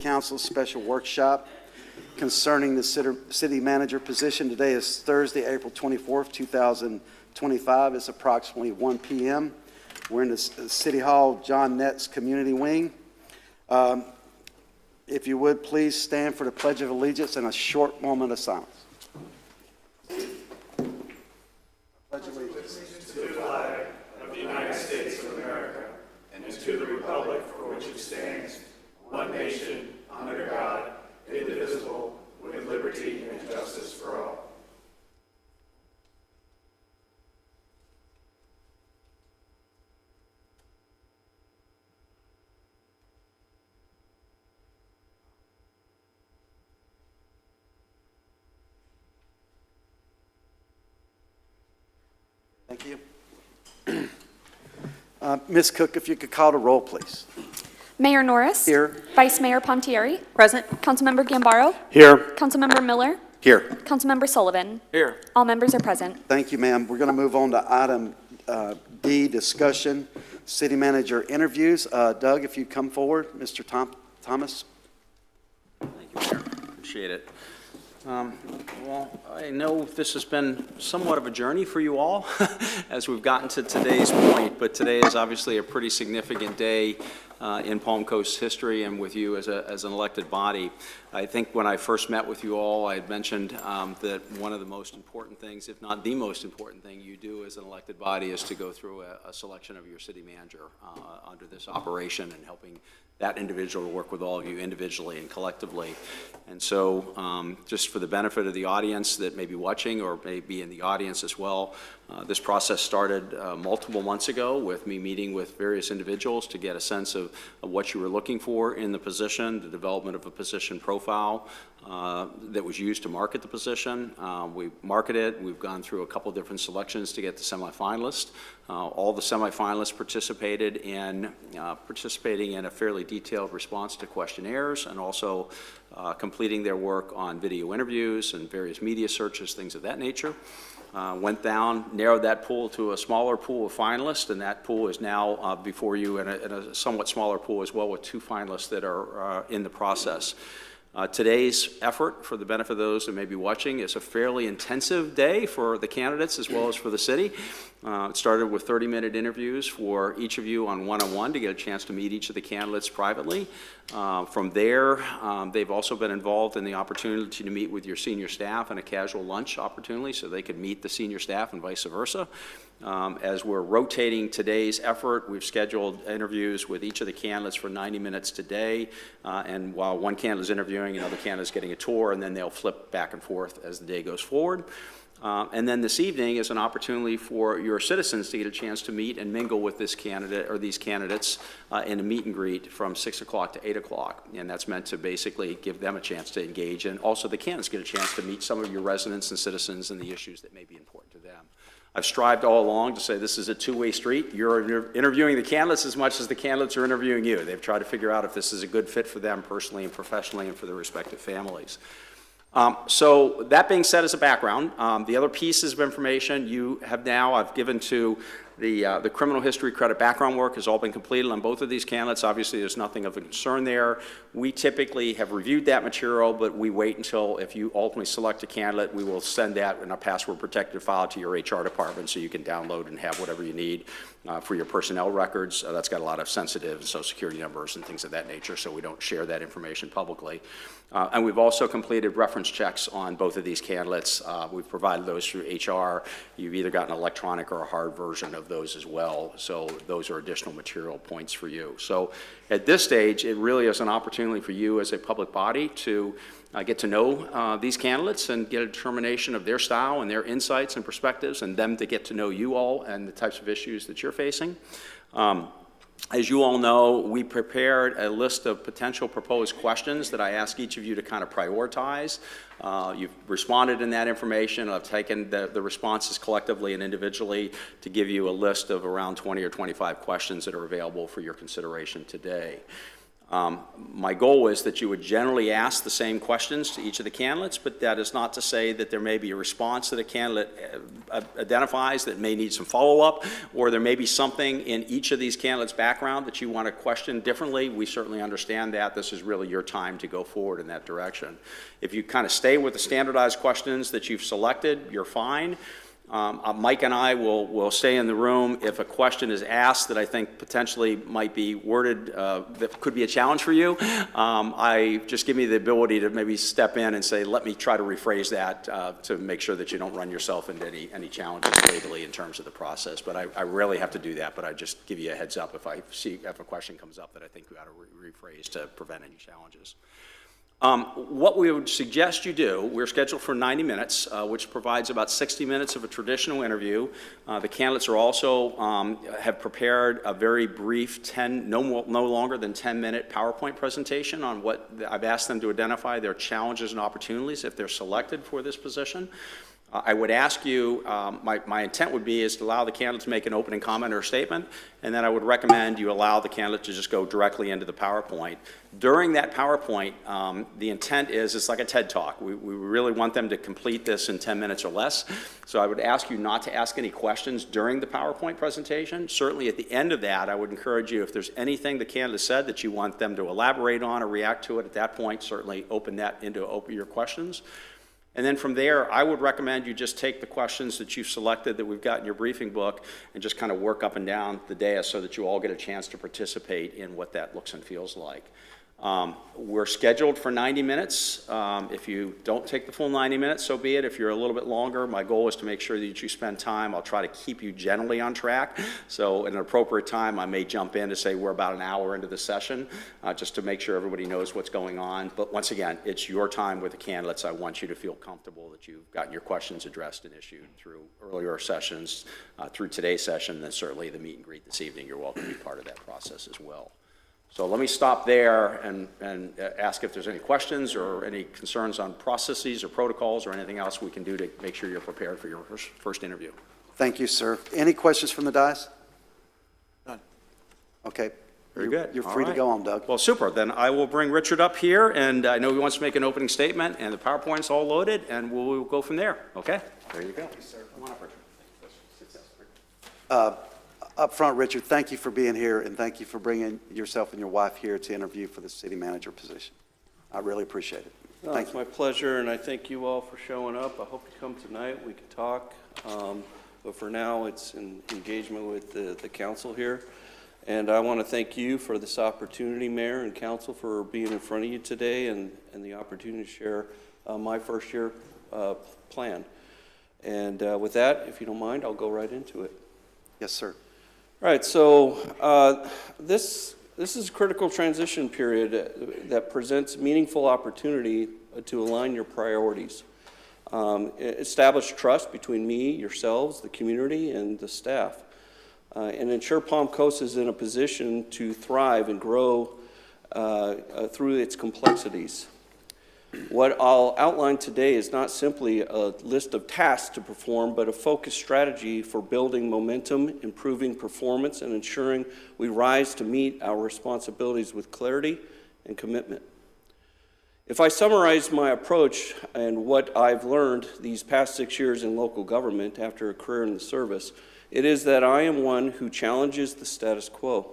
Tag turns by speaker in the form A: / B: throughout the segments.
A: Council special workshop concerning the city manager position. Today is Thursday, April 24th, 2025. It's approximately 1 p.m. We're in the City Hall John Netz Community Wing. If you would, please stand for the Pledge of Allegiance and a short moment of silence. Pledge allegiance
B: to the flag of the United States of America and to the republic for which it stands, one nation, under God, indivisible, with liberty and justice for all.
A: Thank you. Ms. Cook, if you could call the roll, please.
C: Mayor Norris.
A: Here.
C: Vice Mayor Pontieri. Present. Councilmember Gambaro.
A: Here.
C: Councilmember Miller.
A: Here.
C: Councilmember Sullivan.
B: Here.
C: All members are present.
A: Thank you, ma'am. We're going to move on to item D, discussion, city manager interviews. Doug, if you come forward. Mr. Thomas.
D: Thank you, Mayor. Appreciate it. Well, I know this has been somewhat of a journey for you all as we've gotten to today's point, but today is obviously a pretty significant day in Palm Coast history and with you as an elected body. I think when I first met with you all, I had mentioned that one of the most important things, if not the most important thing you do as an elected body, is to go through a selection of your city manager under this operation and helping that individual to work with all of you individually and collectively. And so just for the benefit of the audience that may be watching or may be in the audience as well, this process started multiple months ago with me meeting with various individuals to get a sense of what you were looking for in the position, the development of a position profile that was used to market the position. We marketed it. We've gone through a couple different selections to get the semifinalists. All the semifinalists participated in participating in a fairly detailed response to questionnaires and also completing their work on video interviews and various media searches, things of that nature. Went down, narrowed that pool to a smaller pool of finalists, and that pool is now before you in a somewhat smaller pool as well with 2 finalists that are in the process. Today's effort, for the benefit of those that may be watching, is a fairly intensive day for the candidates as well as for the city. It started with 30-minute interviews for each of you on one-on-one to get a chance to meet each of the candidates privately. From there, they've also been involved in the opportunity to meet with your senior staff and a casual lunch opportunity so they could meet the senior staff and vice versa. As we're rotating today's effort, we've scheduled interviews with each of the candidates for 90 minutes today, and while one candidate is interviewing, another candidate is getting a tour, and then they'll flip back and forth as the day goes forward. And then this evening is an opportunity for your citizens to get a chance to meet and mingle with this candidate or these candidates in a meet and greet from 6 o'clock to 8 o'clock. And that's meant to basically give them a chance to engage, and also the candidates get a chance to meet some of your residents and citizens and the issues that may be important to them. I've strived all along to say this is a two-way street. You're interviewing the candidates as much as the candidates are interviewing you. They've tried to figure out if this is a good fit for them personally and professionally and for their respective families. So that being said as a background, the other pieces of information you have now, I've given to the criminal history credit background work has all been completed on both of these candidates. Obviously, there's nothing of a concern there. We typically have reviewed that material, but we wait until if you ultimately select a candidate, we will send that in a password-protected file to your HR department so you can download and have whatever you need for your personnel records. That's got a lot of sensitive Social Security numbers and things of that nature, so we don't share that information publicly. And we've also completed reference checks on both of these candidates. We've provided those through HR. You've either got an electronic or a hard version of those as well. So those are additional material points for you. So at this stage, it really is an opportunity for you as a public body to get to know these candidates and get a determination of their style and their insights and perspectives, and them to get to know you all and the types of issues that you're facing. As you all know, we prepared a list of potential proposed questions that I ask each of you to kind of prioritize. You've responded in that information. I've taken the responses collectively and individually to give you a list of around 20 or 25 questions that are available for your consideration today. My goal is that you would generally ask the same questions to each of the candidates, but that is not to say that there may be a response that a candidate identifies that may need some follow-up, or there may be something in each of these candidates' background that you want to question differently. We certainly understand that. This is really your time to go forward in that direction. If you kind of stay with the standardized questions that you've selected, you're fine. Mike and I will stay in the room if a question is asked that I think potentially might be worded that could be a challenge for you. Just give me the ability to maybe step in and say, let me try to rephrase that to make sure that you don't run yourself into any challenges legally in terms of the process. But I rarely have to do that, but I just give you a heads up if a question comes up that I think we ought to rephrase to prevent any challenges. What we would suggest you do, we're scheduled for 90 minutes, which provides about 60 minutes of a traditional interview. The candidates are also have prepared a very brief no longer than 10-minute PowerPoint presentation on what I've asked them to identify their challenges and opportunities if they're selected for this position. I would ask you, my intent would be is to allow the candidate to make an opening comment or statement, and then I would recommend you allow the candidate to just go directly into the PowerPoint. During that PowerPoint, the intent is it's like a TED Talk. We really want them to complete this in 10 minutes or less. So I would ask you not to ask any questions during the PowerPoint presentation. Certainly at the end of that, I would encourage you, if there's anything the candidate said that you want them to elaborate on or react to it at that point, certainly open your questions. And then from there, I would recommend you just take the questions that you've selected that we've got in your briefing book and just kind of work up and down the dais so that you all get a chance to participate in what that looks and feels like. We're scheduled for 90 minutes. If you don't take the full 90 minutes, so be it. If you're a little bit longer, my goal is to make sure that you spend time. I'll try to keep you generally on track. So at an appropriate time, I may jump in to say we're about an hour into the session, just to make sure everybody knows what's going on. But once again, it's your time with the candidates. I want you to feel comfortable that you've gotten your questions addressed and issued through earlier sessions, through today's session, and then certainly the meet and greet this evening. You're welcome to be part of that process as well. So let me stop there and ask if there's any questions or any concerns on processes or protocols or anything else we can do to make sure you're prepared for your first interview.
A: Thank you, sir. Any questions from the dais?
D: None.
A: Okay.
D: Very good.
A: You're free to go on, Doug.
D: Well, super. Then I will bring Richard up here, and I know he wants to make an opening statement, and the PowerPoint's all loaded, and we'll go from there. Okay? There you go. Thank you, sir. Come on up, Richard.
A: Up front, Richard, thank you for being here, and thank you for bringing yourself and your wife here to interview for the city manager position. I really appreciate it.
E: No, it's my pleasure, and I thank you all for showing up. I hope you come tonight. We can talk. But for now, it's an engagement with the council here. And I want to thank you for this opportunity, Mayor and Council, for being in front of you today and the opportunity to share my first year plan. And with that, if you don't mind, I'll go right into it.
A: Yes, sir.
E: All right, so this is a critical transition period that presents meaningful opportunity to align your priorities. Establish trust between me, yourselves, the community, and the staff, and ensure Palm Coast is in a position to thrive and grow through its complexities. What I'll outline today is not simply a list of tasks to perform, but a focused strategy for building momentum, improving performance, and ensuring we rise to meet our responsibilities with clarity and commitment. If I summarize my approach and what I've learned these past 6 years in local government after a career in the service, it is that I am one who challenges the status quo,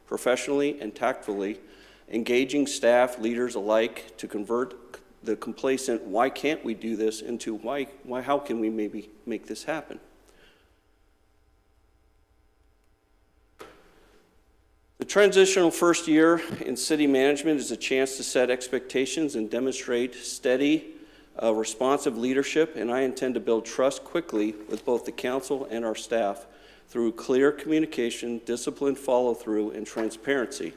E: professionally and tactfully, engaging staff, leaders alike to convert the complacent, why can't we do this, into how can we maybe make this happen? The transitional first year in city management is a chance to set expectations and demonstrate steady, responsive leadership, and I intend to build trust quickly with both the council and our staff through clear communication, disciplined follow-through, and transparency.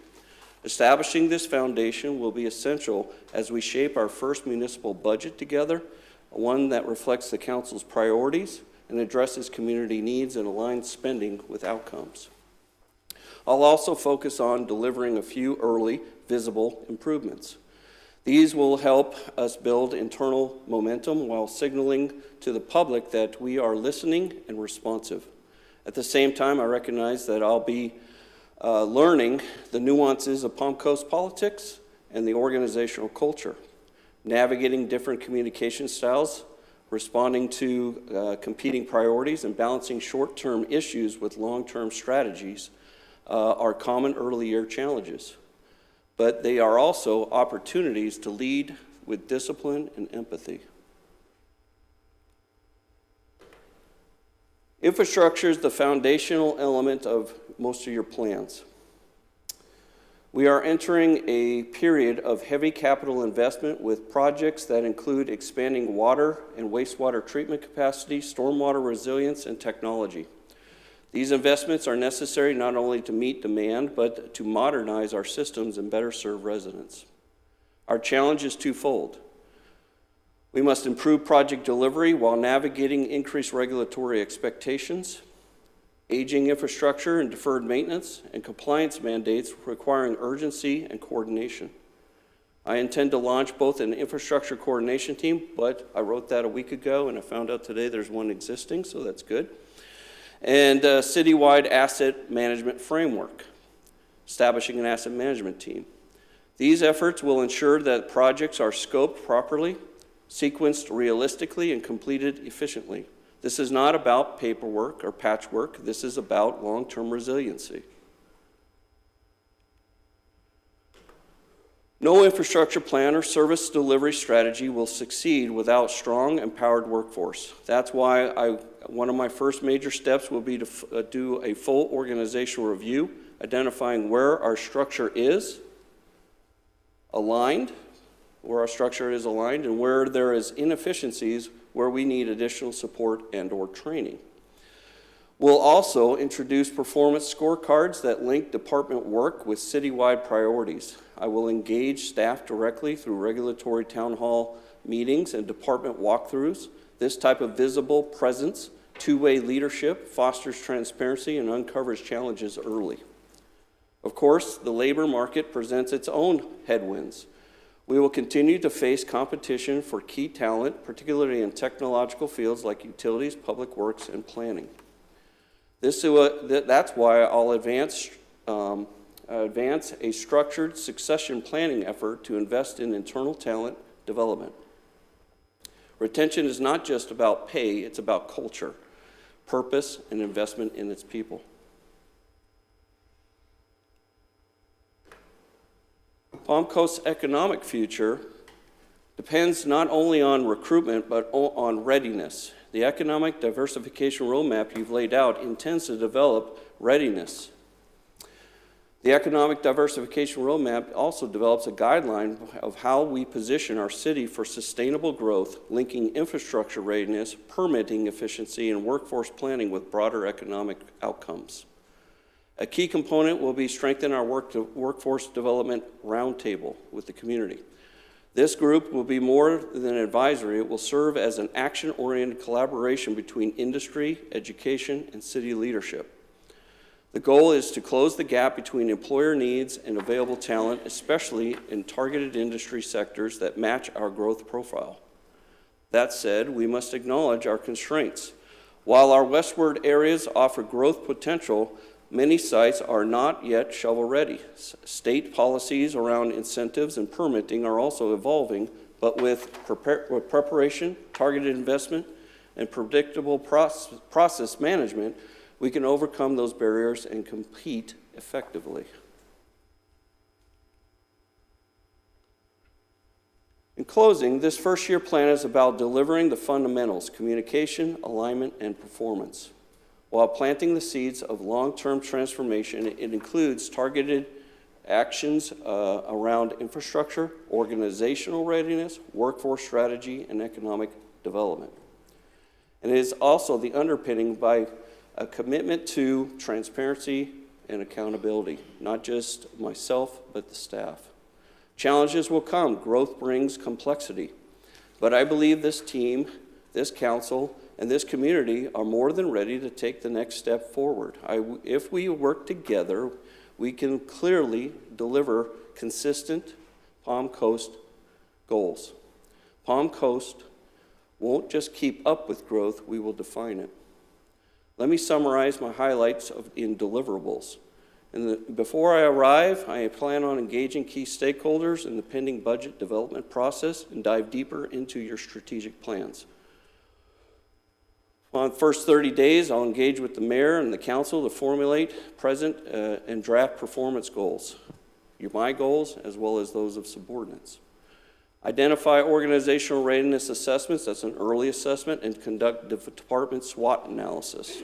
E: Establishing this foundation will be essential as we shape our first municipal budget together, one that reflects the council's priorities and addresses community needs and aligns spending with outcomes. I'll also focus on delivering a few early, visible improvements. These will help us build internal momentum while signaling to the public that we are listening and responsive. At the same time, I recognize that I'll be learning the nuances of Palm Coast politics and the organizational culture, navigating different communication styles, responding to competing priorities, and balancing short-term issues with long-term strategies are common early year challenges. But they are also opportunities to lead with discipline and empathy. Infrastructure is the foundational element of most of your plans. We are entering a period of heavy capital investment with projects that include expanding water and wastewater treatment capacity, stormwater resilience, and technology. These investments are necessary not only to meet demand, but to modernize our systems and better serve residents. Our challenge is twofold. We must improve project delivery while navigating increased regulatory expectations, aging infrastructure and deferred maintenance, and compliance mandates requiring urgency and coordination. I intend to launch both an infrastructure coordination team, but I wrote that a week ago and I found out today there's one existing, so that's good, and a citywide asset management framework, establishing an asset management team. These efforts will ensure that projects are scoped properly, sequenced realistically, and completed efficiently. This is not about paperwork or patchwork. This is about long-term resiliency. No infrastructure plan or service delivery strategy will succeed without strong, empowered workforce. That's why one of my first major steps will be to do a full organizational review, identifying where our structure is aligned, and where there is inefficiencies, where we need additional support and/or training. We'll also introduce performance scorecards that link department work with citywide priorities. I will engage staff directly through regulatory town hall meetings and department walkthroughs. This type of visible presence, two-way leadership, fosters transparency and uncovers challenges early. Of course, the labor market presents its own headwinds. We will continue to face competition for key talent, particularly in technological fields like utilities, public works, and planning. That's why I'll advance a structured succession planning effort to invest in internal talent development. Retention is not just about pay, it's about culture, purpose, and investment in its people. Palm Coast's economic future depends not only on recruitment, but on readiness. The economic diversification roadmap you've laid out intends to develop readiness. The economic diversification roadmap also develops a guideline of how we position our city for sustainable growth, linking infrastructure readiness, permitting efficiency, and workforce planning with broader economic outcomes. A key component will be strengthen our workforce development roundtable with the community. This group will be more than advisory. It will serve as an action-oriented collaboration between industry, education, and city leadership. The goal is to close the gap between employer needs and available talent, especially in targeted industry sectors that match our growth profile. That said, we must acknowledge our constraints. While our westward areas offer growth potential, many sites are not yet shovel-ready. State policies around incentives and permitting are also evolving, but with preparation, targeted investment, and predictable process management, we can overcome those barriers and compete effectively. In closing, this first-year plan is about delivering the fundamentals: communication, alignment, and performance. While planting the seeds of long-term transformation, it includes targeted actions around infrastructure, organizational readiness, workforce strategy, and economic development. And it is also the underpinning by a commitment to transparency and accountability, not just myself, but the staff. Challenges will come. Growth brings complexity. But I believe this team, this council, and this community are more than ready to take the next step forward. If we work together, we can clearly deliver consistent Palm Coast goals. Palm Coast won't just keep up with growth, we will define it. Let me summarize my highlights in deliverables. Before I arrive, I plan on engaging key stakeholders in the pending budget development process and dive deeper into your strategic plans. On the first 30 days, I'll engage with the mayor and the council to formulate present and draft performance goals, my goals as well as those of subordinates. Identify organizational readiness assessments, that's an early assessment, and conduct department SWOT analysis.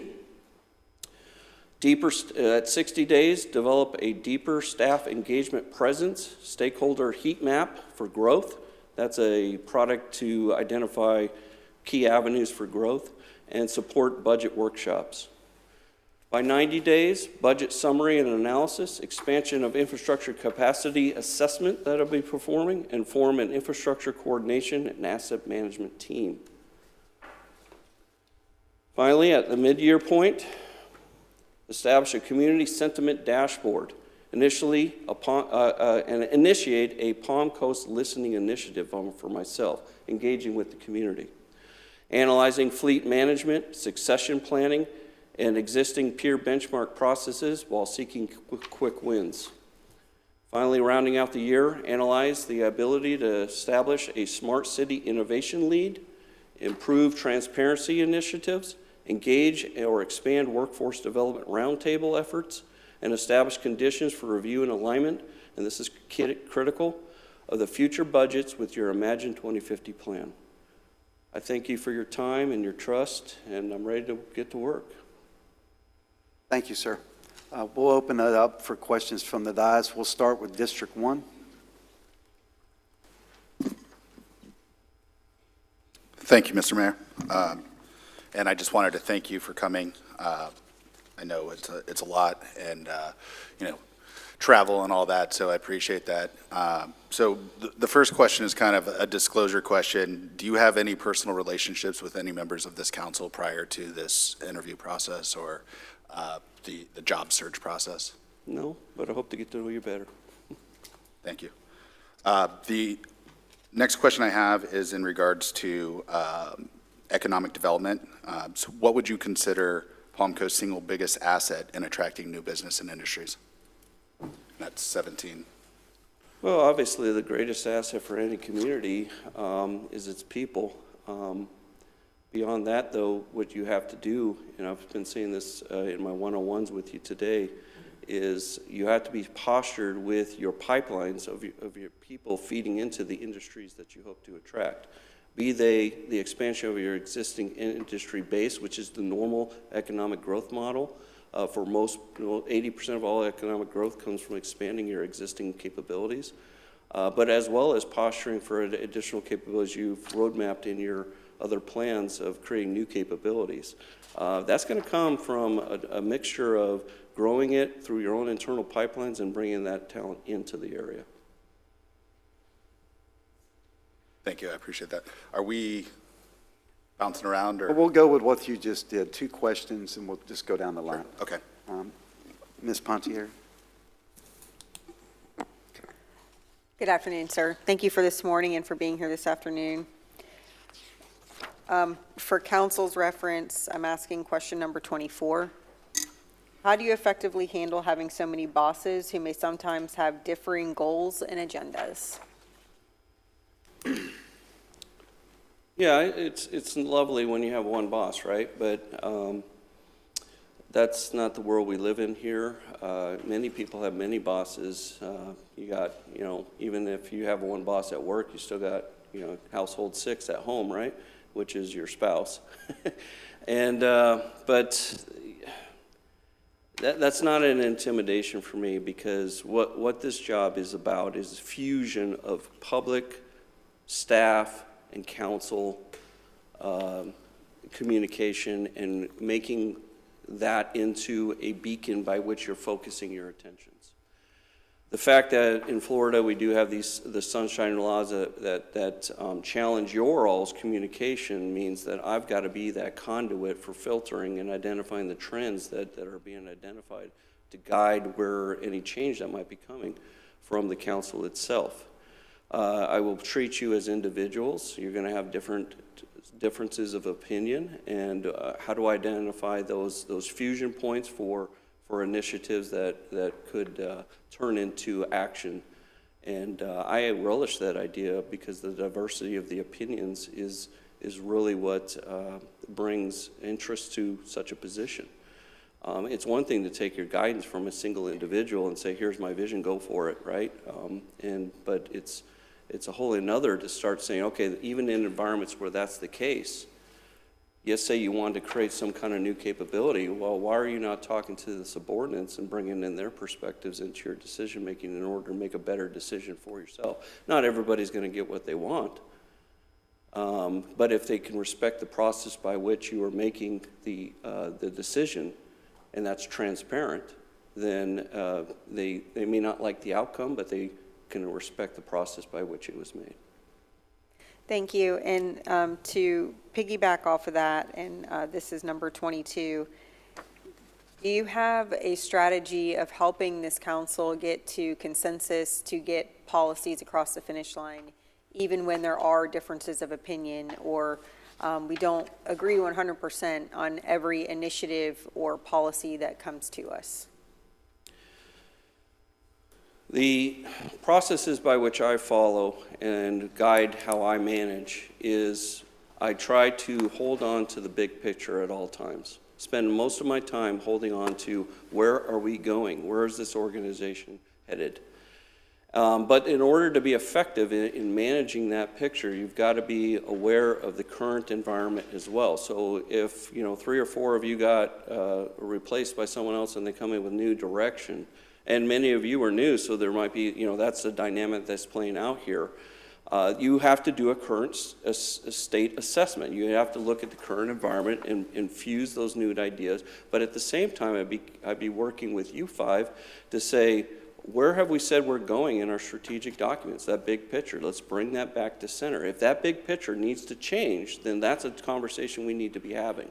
E: At 60 days, develop a deeper staff engagement presence, stakeholder heat map for growth. That's a product to identify key avenues for growth and support budget workshops. By 90 days, budget summary and analysis, expansion of infrastructure capacity assessment that I'll be performing, and form an infrastructure coordination and asset management team. Finally, at the mid-year point, establish a community sentiment dashboard, and initiate a Palm Coast listening initiative for myself, engaging with the community. Analyzing fleet management, succession planning, and existing peer benchmark processes while seeking quick wins. Finally, rounding out the year, analyze the ability to establish a smart city innovation lead, improve transparency initiatives, engage or expand workforce development roundtable efforts, and establish conditions for review and alignment, and this is critical, of the future budgets with your Imagine 2050 plan. I thank you for your time and your trust, and I'm ready to get to work.
A: Thank you, sir. We'll open it up for questions from the dais. We'll start with District 1.
F: Thank you, Mr. Mayor. And I just wanted to thank you for coming. I know it's a lot, and travel and all that, so I appreciate that. So the first question is kind of a disclosure question. Do you have any personal relationships with any members of this council prior to this interview process or the job search process?
E: No, but I hope to get to know you better.
F: Thank you. The next question I have is in regards to economic development. So what would you consider Palm Coast's single biggest asset in attracting new business and industries? That's 17.
E: Well, obviously, the greatest asset for any community is its people. Beyond that, though, what you have to do, and I've been saying this in my one-on-ones with you today, is you have to be postured with your pipelines of your people feeding into the industries that you hope to attract. Be they the expansion of your existing industry base, which is the normal economic growth model. For most, 80% of all economic growth comes from expanding your existing capabilities, but as well as posturing for additional capabilities you've roadmapped in your other plans of creating new capabilities. That's going to come from a mixture of growing it through your own internal pipelines and bringing that talent into the area.
F: Thank you, I appreciate that. Are we bouncing around, or?
A: We'll go with what you just did, 2 questions, and we'll just go down the line.
F: Okay.
A: Ms. Pontieri.
G: Good afternoon, sir. Thank you for this morning and for being here this afternoon. For council's reference, I'm asking question number 24. How do you effectively handle having so many bosses who may sometimes have differing goals and agendas?
E: Yeah, it's lovely when you have one boss, right? But that's not the world we live in here. Many people have many bosses. You got, even if you have one boss at work, you still got, household 6 at home, right? Which is your spouse. And, but that's not an intimidation for me, because what this job is about is fusion of public, staff, and council communication, and making that into a beacon by which you're focusing your attentions. The fact that in Florida we do have the sunshine laws that challenge your all's communication means that I've got to be that conduit for filtering and identifying the trends that are being identified to guide where any change that might be coming from the council itself. I will treat you as individuals. You're going to have differences of opinion, and how to identify those fusion points for for initiatives that could turn into action. And I relish that idea because the diversity of the opinions is really what brings interest to such a position. It's one thing to take your guidance from a single individual and say, here's my vision, go for it, right? But it's a whole another to start saying, okay, even in environments where that's the case, yes, say you wanted to create some kind of new capability, well, why are you not talking to the subordinates and bringing in their perspectives into your decision-making in order to make a better decision for yourself? Not everybody's going to get what they want, but if they can respect the process by which you are making the decision, and that's transparent, then they may not like the outcome, but they can respect the process by which it was made.
G: Thank you. And to piggyback off of that, and this is number 22, do you have a strategy of helping this council get to consensus to get policies across the finish line, even when there are differences of opinion or we don't agree 100% on every initiative or policy that comes to us?
E: The processes by which I follow and guide how I manage is I try to hold on to the big picture at all times. Spend most of my time holding on to where are we going? Where is this organization headed? But in order to be effective in managing that picture, you've got to be aware of the current environment as well. So if 3 or 4 of you got replaced by someone else and they come in with new direction, and many of you are new, so there might be, that's the dynamic that's playing out here. You have to do a current state assessment. You have to look at the current environment and infuse those new ideas. But at the same time, I'd be working with you 5 to say, where have we said we're going in our strategic documents, that big picture? Let's bring that back to center. If that big picture needs to change, then that's a conversation we need to be having,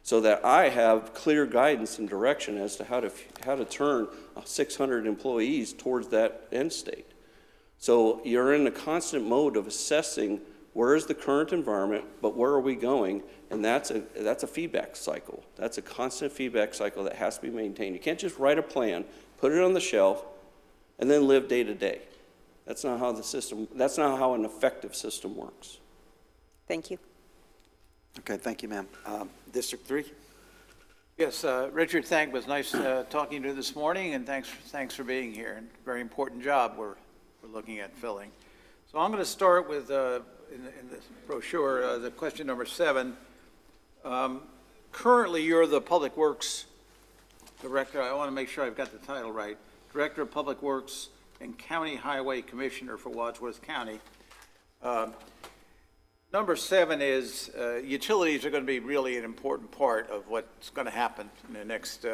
E: so that I have clear guidance and direction as to how to turn 600 employees towards that end state. So you're in a constant mode of assessing where is the current environment, but where are we going? And that's a feedback cycle. That's a constant feedback cycle that has to be maintained. You can't just write a plan, put it on the shelf, and then live day to day. That's not how an effective system works.
G: Thank you.
A: Okay, thank you, ma'am. District 3?
B: Yes, Richard, it was nice talking to you this morning, and thanks for being here. And very important job we're looking at filling. So I'm going to start with, in this brochure, the question number 7. Currently, you're the Public Works Director. I want to make sure I've got the title right. Director of Public Works and County Highway Commissioner for Wadsworth County. Number 7 is utilities are going to be really an important part of what's going to happen in the next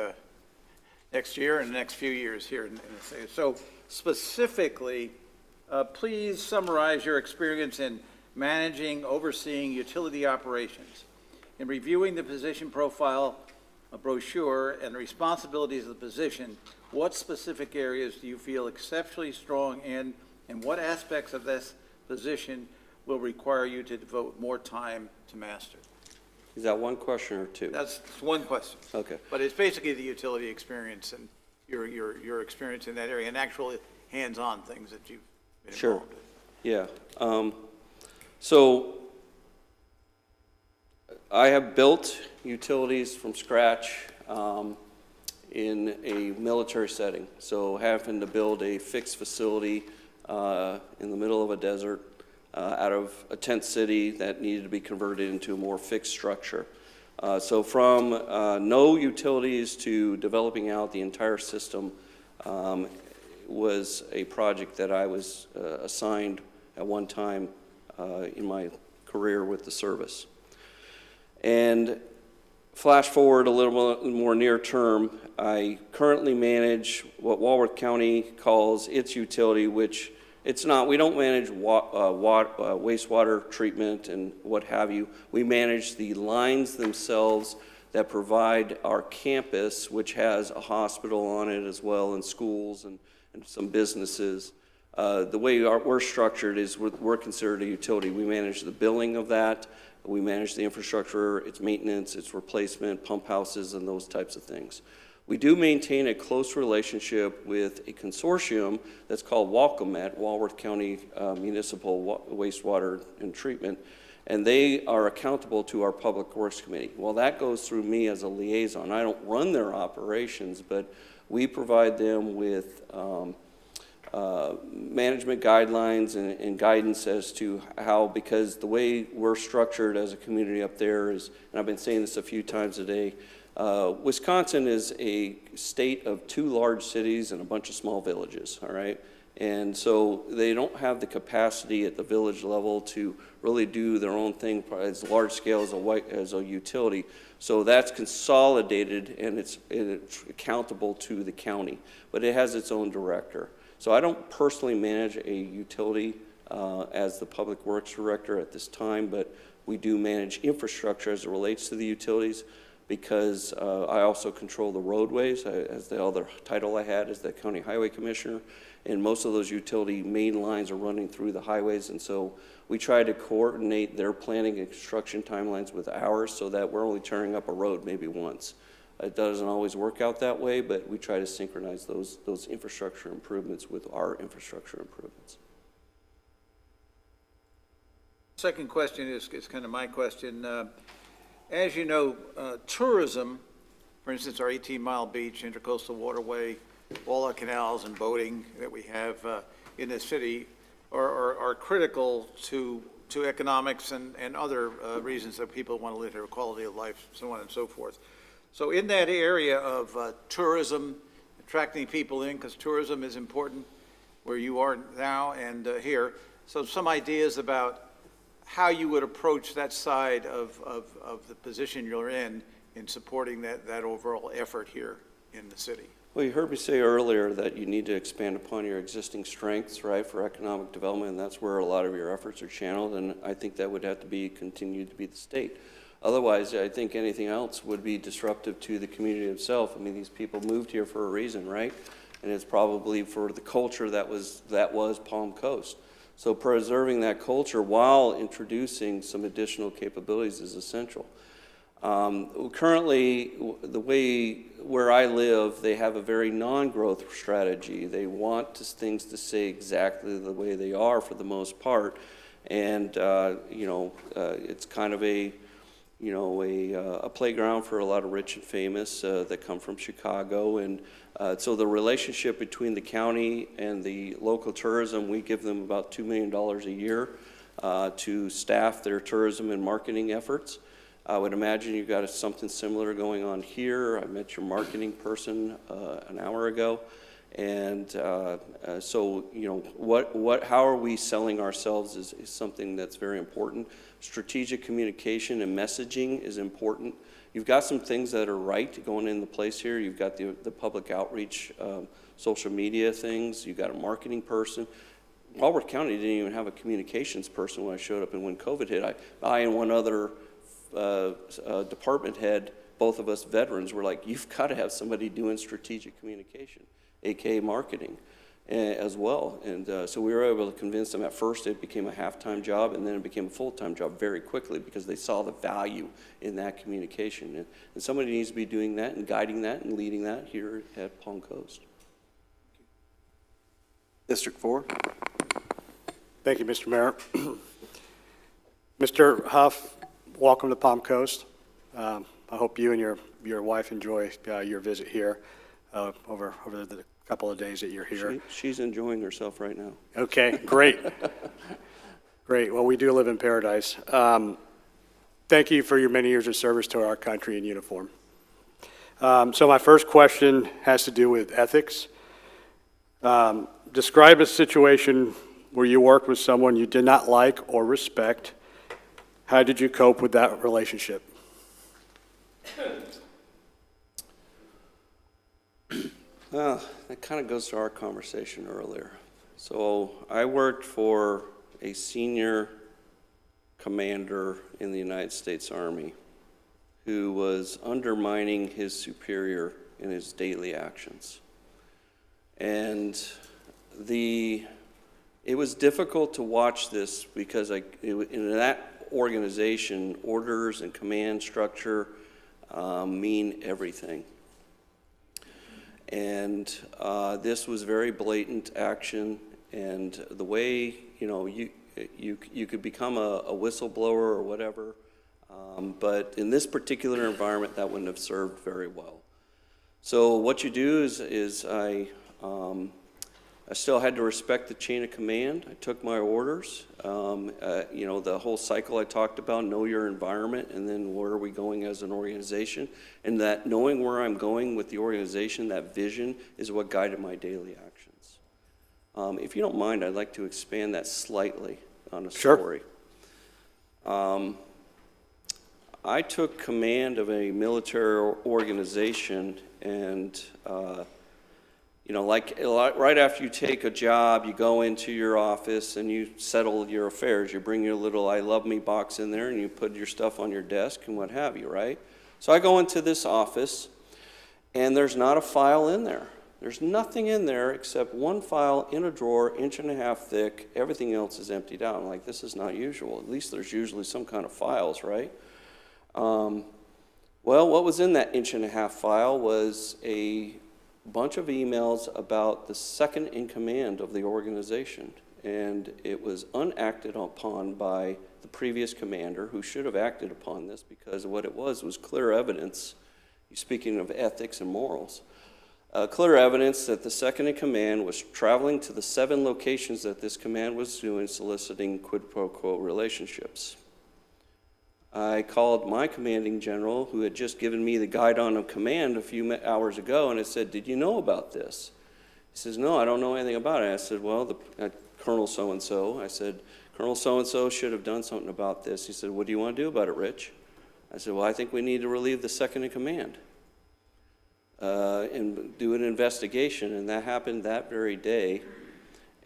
B: year and the next few years here in the state. So specifically, please summarize your experience in managing, overseeing utility operations. In reviewing the position profile, a brochure, and the responsibilities of the position, what specific areas do you feel exceptionally strong in, and what aspects of this position will require you to devote more time to master?
E: Is that one question or 2?
B: That's one question.
E: Okay.
B: But it's basically the utility experience and your experience in that area and actual hands-on things that you've been involved with.
E: Yeah. So I have built utilities from scratch in a military setting. So having to build a fixed facility in the middle of a desert out of a tent city that needed to be converted into a more fixed structure. So from no utilities to developing out the entire system was a project that I was assigned at one time in my career with the service. And flash forward a little more near term, I currently manage what Walworth County calls its utility, which it's not. We don't manage wastewater treatment and what have you. We manage the lines themselves that provide our campus, which has a hospital on it as well, and schools and some businesses. The way we're structured is we're considered a utility. We manage the billing of that. We manage the infrastructure, its maintenance, its replacement, pump houses, and those types of things. We do maintain a close relationship with a consortium that's called WALCOMET, Walworth County Municipal Wastewater and Treatment, and they are accountable to our Public Works Committee. Well, that goes through me as a liaison. I don't run their operations, but we provide them with management guidelines and guidance as to how, because the way we're structured as a community up there is, and I've been saying this a few times a day, Wisconsin is a state of 2 large cities and a bunch of small villages, all right? And so they don't have the capacity at the village level to really do their own thing as large scale as a utility. So that's consolidated and it's accountable to the county, but it has its own director. So I don't personally manage a utility as the Public Works Director at this time, but we do manage infrastructure as it relates to the utilities, because I also control the roadways, as the other title I had as the County Highway Commissioner, and most of those utility main lines are running through the highways, and so we try to coordinate their planning and construction timelines with ours so that we're only tearing up a road maybe once. It doesn't always work out that way, but we try to synchronize those infrastructure improvements with our infrastructure improvements.
B: Second question is kind of my question. As you know, tourism, for instance, our 18-mile beach, intercoastal waterway, all our canals and boating that we have in the city are critical to economics and other reasons that people want to live here, quality of life, so on and so forth. So in that area of tourism, attracting people in, because tourism is important where you are now and here, so some ideas about how you would approach that side of the position you're in supporting that overall effort here in the city.
E: Well, you heard me say earlier that you need to expand upon your existing strengths, right, for economic development, and that's where a lot of your efforts are channeled, and I think that would have to be continued to be the state. Otherwise, I think anything else would be disruptive to the community itself. I mean, these people moved here for a reason, right? And it's probably for the culture that was Palm Coast. So preserving that culture while introducing some additional capabilities is essential. Currently, where I live, they have a very non-growth strategy. They want things to stay exactly the way they are for the most part. And, it's kind of a playground for a lot of rich and famous that come from Chicago. And so the relationship between the county and the local tourism, we give them about $2 million a year to staff their tourism and marketing efforts. I would imagine you've got something similar going on here. I met your marketing person an hour ago. And so, how are we selling ourselves is something that's very important. Strategic communication and messaging is important. You've got some things that are right going into place here. You've got the public outreach, social media things. You've got a marketing person. Walworth County didn't even have a communications person when I showed up, and when COVID hit, I and one other department head, both of us veterans, were like, you've got to have somebody doing strategic communication, aka marketing as well. And so we were able to convince them. At first it became a half-time job, and then it became a full-time job very quickly because they saw the value in that communication. And somebody needs to be doing that and guiding that and leading that here at Palm Coast.
A: District 4.
H: Thank you, Mr. Mayor. Mr. Hough, welcome to Palm Coast. I hope you and your wife enjoy your visit here over the couple of days that you're here.
E: She's enjoying herself right now.
H: Okay, great. Great. Well, we do live in paradise. Thank you for your many years of service to our country in uniform. So my first question has to do with ethics. Describe a situation where you worked with someone you did not like or respect. How did you cope with that relationship?
E: Well, that kind of goes to our conversation earlier. So I worked for a senior commander in the United States Army who was undermining his superior in his daily actions. And it was difficult to watch this because in that organization, orders and command structure mean everything. And this was very blatant action, and the way, you could become a whistleblower or whatever, but in this particular environment, that wouldn't have served very well. So what you do is I still had to respect the chain of command. I took my orders. The whole cycle I talked about, know your environment, and then where are we going as an organization. And that knowing where I'm going with the organization, that vision, is what guided my daily actions. If you don't mind, I'd like to expand that slightly on a story.
H: Sure.
E: I took command of a military organization, and right after you take a job, you go into your office and you settle your affairs. You bring your little I love me box in there and you put your stuff on your desk and what have you, right? So I go into this office and there's not a file in there. There's nothing in there except one file in a drawer, 1.5 inches thick. Everything else is emptied out. I'm like, this is not usual. At least there's usually some kind of files, right? Well, what was in that 1.5 inch file was a bunch of emails about the second in command of the organization, and it was unacted upon by the previous commander, who should have acted upon this, because what it was clear evidence, speaking of ethics and morals, clear evidence that the second in command was traveling to the 7 locations that this command was doing, soliciting quid pro quo relationships. I called my commanding general, who had just given me the guidon of command a few hours ago, and I said, did you know about this? He says, no, I don't know anything about it. I said, well, Colonel so-and-so. I said, Colonel so-and-so should have done something about this. He said, what do you want to do about it, Rich? I said, well, I think we need to relieve the second in command and do an investigation, and that happened that very day.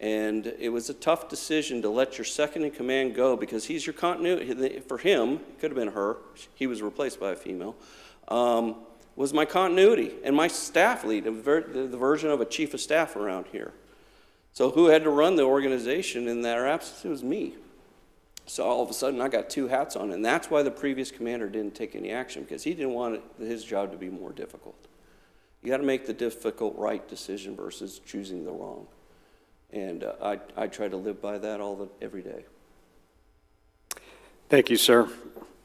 E: And it was a tough decision to let your second in command go, because he's your continuity. For him, it could have been her, he was replaced by a female, was my continuity and my staff lead, the version of a chief of staff around here. So who had to run the organization in their absence? It was me. So all of a sudden I got 2 hats on, and that's why the previous commander didn't take any action, because he didn't want his job to be more difficult. You got to make the difficult right decision versus choosing the wrong. And I try to live by that every day.
H: Thank you, sir.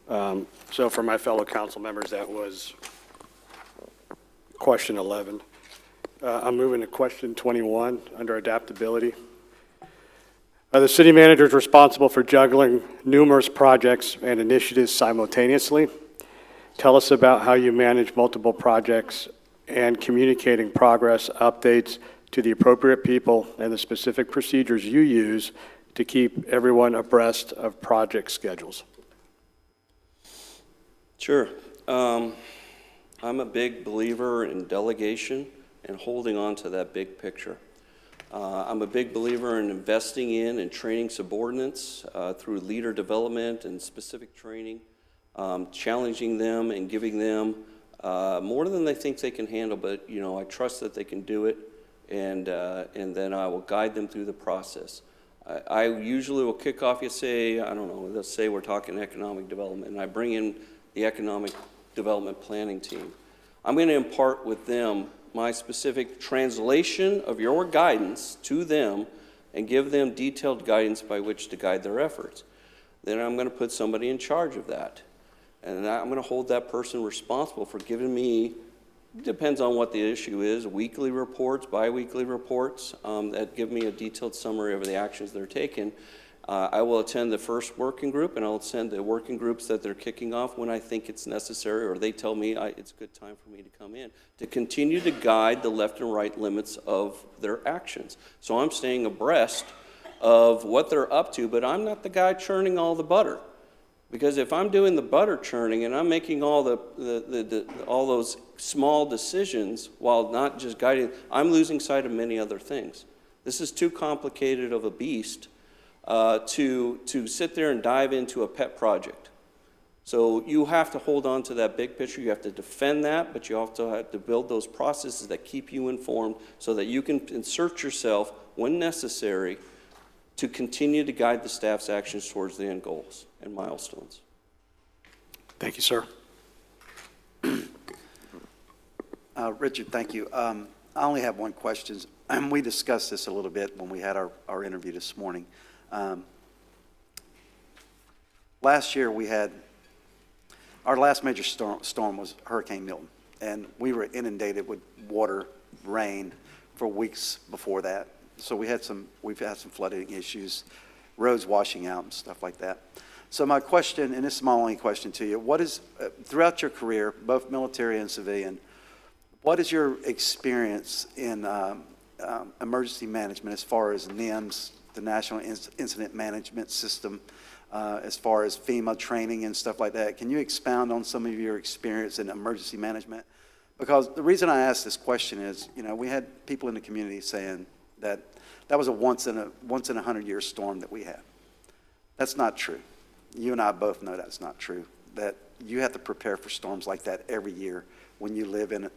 H: So for my fellow council members, that was question 11. I'm moving to question 21 under adaptability. The city manager is responsible for juggling numerous projects and initiatives simultaneously. Tell us about how you manage multiple projects and communicating progress updates to the appropriate people and the specific procedures you use to keep everyone abreast of project schedules.
E: Sure. I'm a big believer in delegation and holding on to that big picture. I'm a big believer in investing in and training subordinates through leader development and specific training, challenging them and giving them more than they think they can handle, but I trust that they can do it. And then I will guide them through the process. I usually will kick off, let's say we're talking economic development, and I bring in the economic development planning team. I'm going to impart with them my specific translation of your guidance to them and give them detailed guidance by which to guide their efforts. Then I'm going to put somebody in charge of that. And I'm going to hold that person responsible for giving me, depends on what the issue is, weekly reports, bi-weekly reports that give me a detailed summary of the actions they're taking. I will attend the first working group, and I'll attend the working groups that they're kicking off when I think it's necessary, or they tell me it's a good time for me to come in, to continue to guide the left and right limits of their actions. So I'm staying abreast of what they're up to, but I'm not the guy churning all the butter. Because if I'm doing the butter churning and I'm making all all those small decisions while not just guiding, I'm losing sight of many other things. This is too complicated of a beast to sit there and dive into a pet project. So you have to hold on to that big picture. You have to defend that, but you also have to build those processes that keep you informed so that you can insert yourself when necessary to continue to guide the staff's actions towards the end goals and milestones.
H: Thank you, sir.
A: Richard, thank you. I only have one question. We discussed this a little bit when we had our interview this morning. Last year, our last major storm was Hurricane Milton, and we were inundated with water, rain for weeks before that. So we've had some flooding issues, roads washing out and stuff like that. So my question, and this is my only question to you, what is, throughout your career, both military and civilian, what is your experience in emergency management as far as NIMS, the National Incident Management System, as far as FEMA training and stuff like that? Can you expound on some of your experience in emergency management? Because the reason I ask this question is, we had people in the community saying that was a once in a 100-year storm that we had. That's not true. You and I both know that's not true, that you have to prepare for storms like that every year when you live in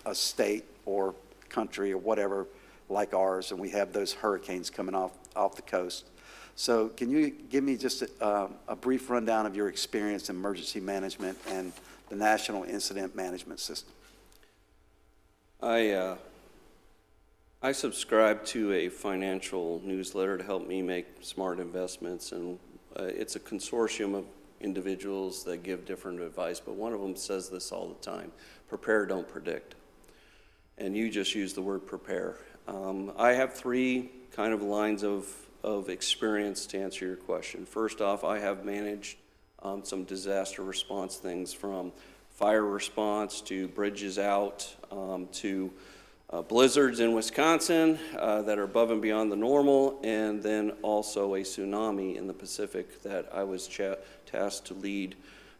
A: a state or country or whatever like ours, and we have those hurricanes coming off the coast. So can you give me just a brief rundown of your experience in emergency management and the National Incident Management System?
E: I subscribe to a financial newsletter to help me make smart investments, and it's a consortium of individuals that give different advice, but one of them says this all the time: prepare, don't predict. And you just used the word prepare. I have three kind of lines of experience to answer your question. First off, I have managed some disaster response things, from fire response to bridges out to blizzards in Wisconsin that are above and beyond the normal, and then also a tsunami in the Pacific that I was tasked to lead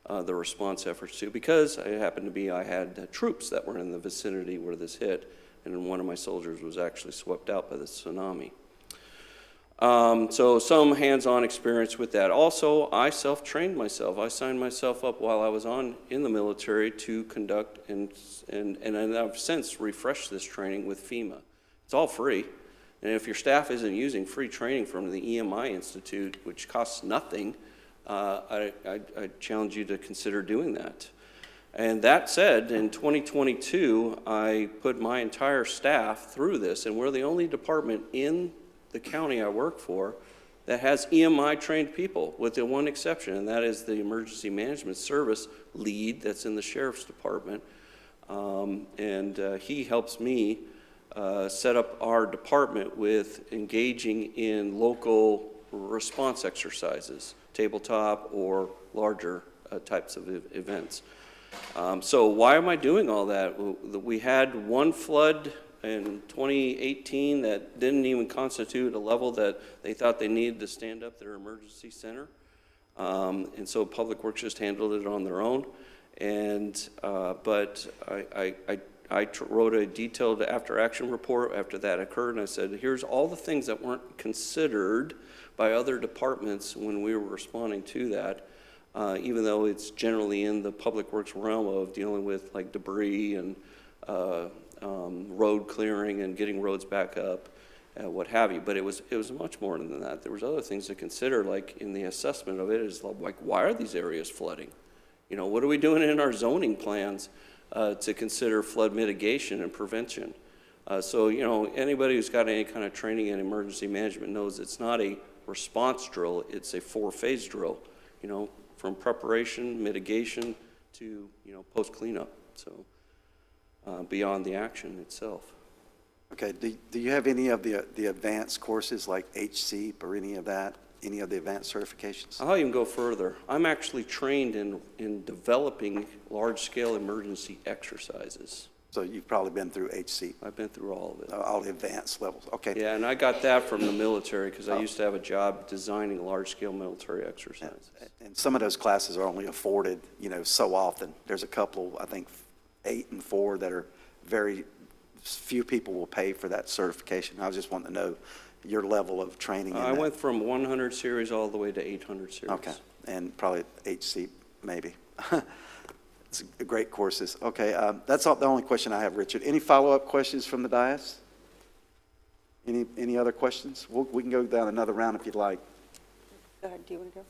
E: the response efforts to, because it happened to be I had troops that were in the vicinity where this hit, and one of my soldiers was actually swept out by the tsunami. So some hands-on experience with that. Also, I self-trained myself. I signed myself up while I was in the military to conduct, and I've since refreshed this training with FEMA. It's all free. And if your staff isn't using free training from the EMI Institute, which costs nothing, I challenge you to consider doing that. And that said, in 2022, I put my entire staff through this, and we're the only department in the county I work for that has EMI trained people, with the one exception, and that is the Emergency Management Service lead that's in the Sheriff's Department. He helps me set up our department with engaging in local response exercises, tabletop or larger types of events. So why am I doing all that? We had one flood in 2018 that didn't even constitute a level that they thought they needed to stand up their emergency center. And so Public Works just handled it on their own. But I wrote a detailed after-action report after that occurred, and I said, here's all the things that weren't considered by other departments when we were responding to that, even though it's generally in the Public Works realm of dealing with like debris and road clearing and getting roads back up, what have you. But it was much more than that. There was other things to consider, like in the assessment of it, is like, why are these areas flooding? What are we doing in our zoning plans to consider flood mitigation and prevention? So anybody who's got any kind of training in emergency management knows it's not a response drill, it's a 4-phase drill, from preparation, mitigation to, post cleanup. So beyond the action itself.
A: Okay, do you have any of the advanced courses like HCEP or any of that, any of the advanced certifications?
E: I'll even go further. I'm actually trained in developing large-scale emergency exercises.
A: So you've probably been through HCEP.
E: I've been through all of it.
A: All the advanced levels, okay.
E: Yeah, and I got that from the military because I used to have a job designing large-scale military exercises.
A: And some of those classes are only afforded, so often. There's a couple, I think 8 and 4, that are very few people will pay for that certification. I was just wanting to know your level of training in
E: I
A: that.
E: went from 100 series all the way to 800 series.
A: Okay, and probably HCEP, maybe. It's great courses. Okay, that's the only question I have, Richard. Any follow-up questions from the dais? Any other questions? We can go down another round if you'd like.
G: Go ahead, do you want to go?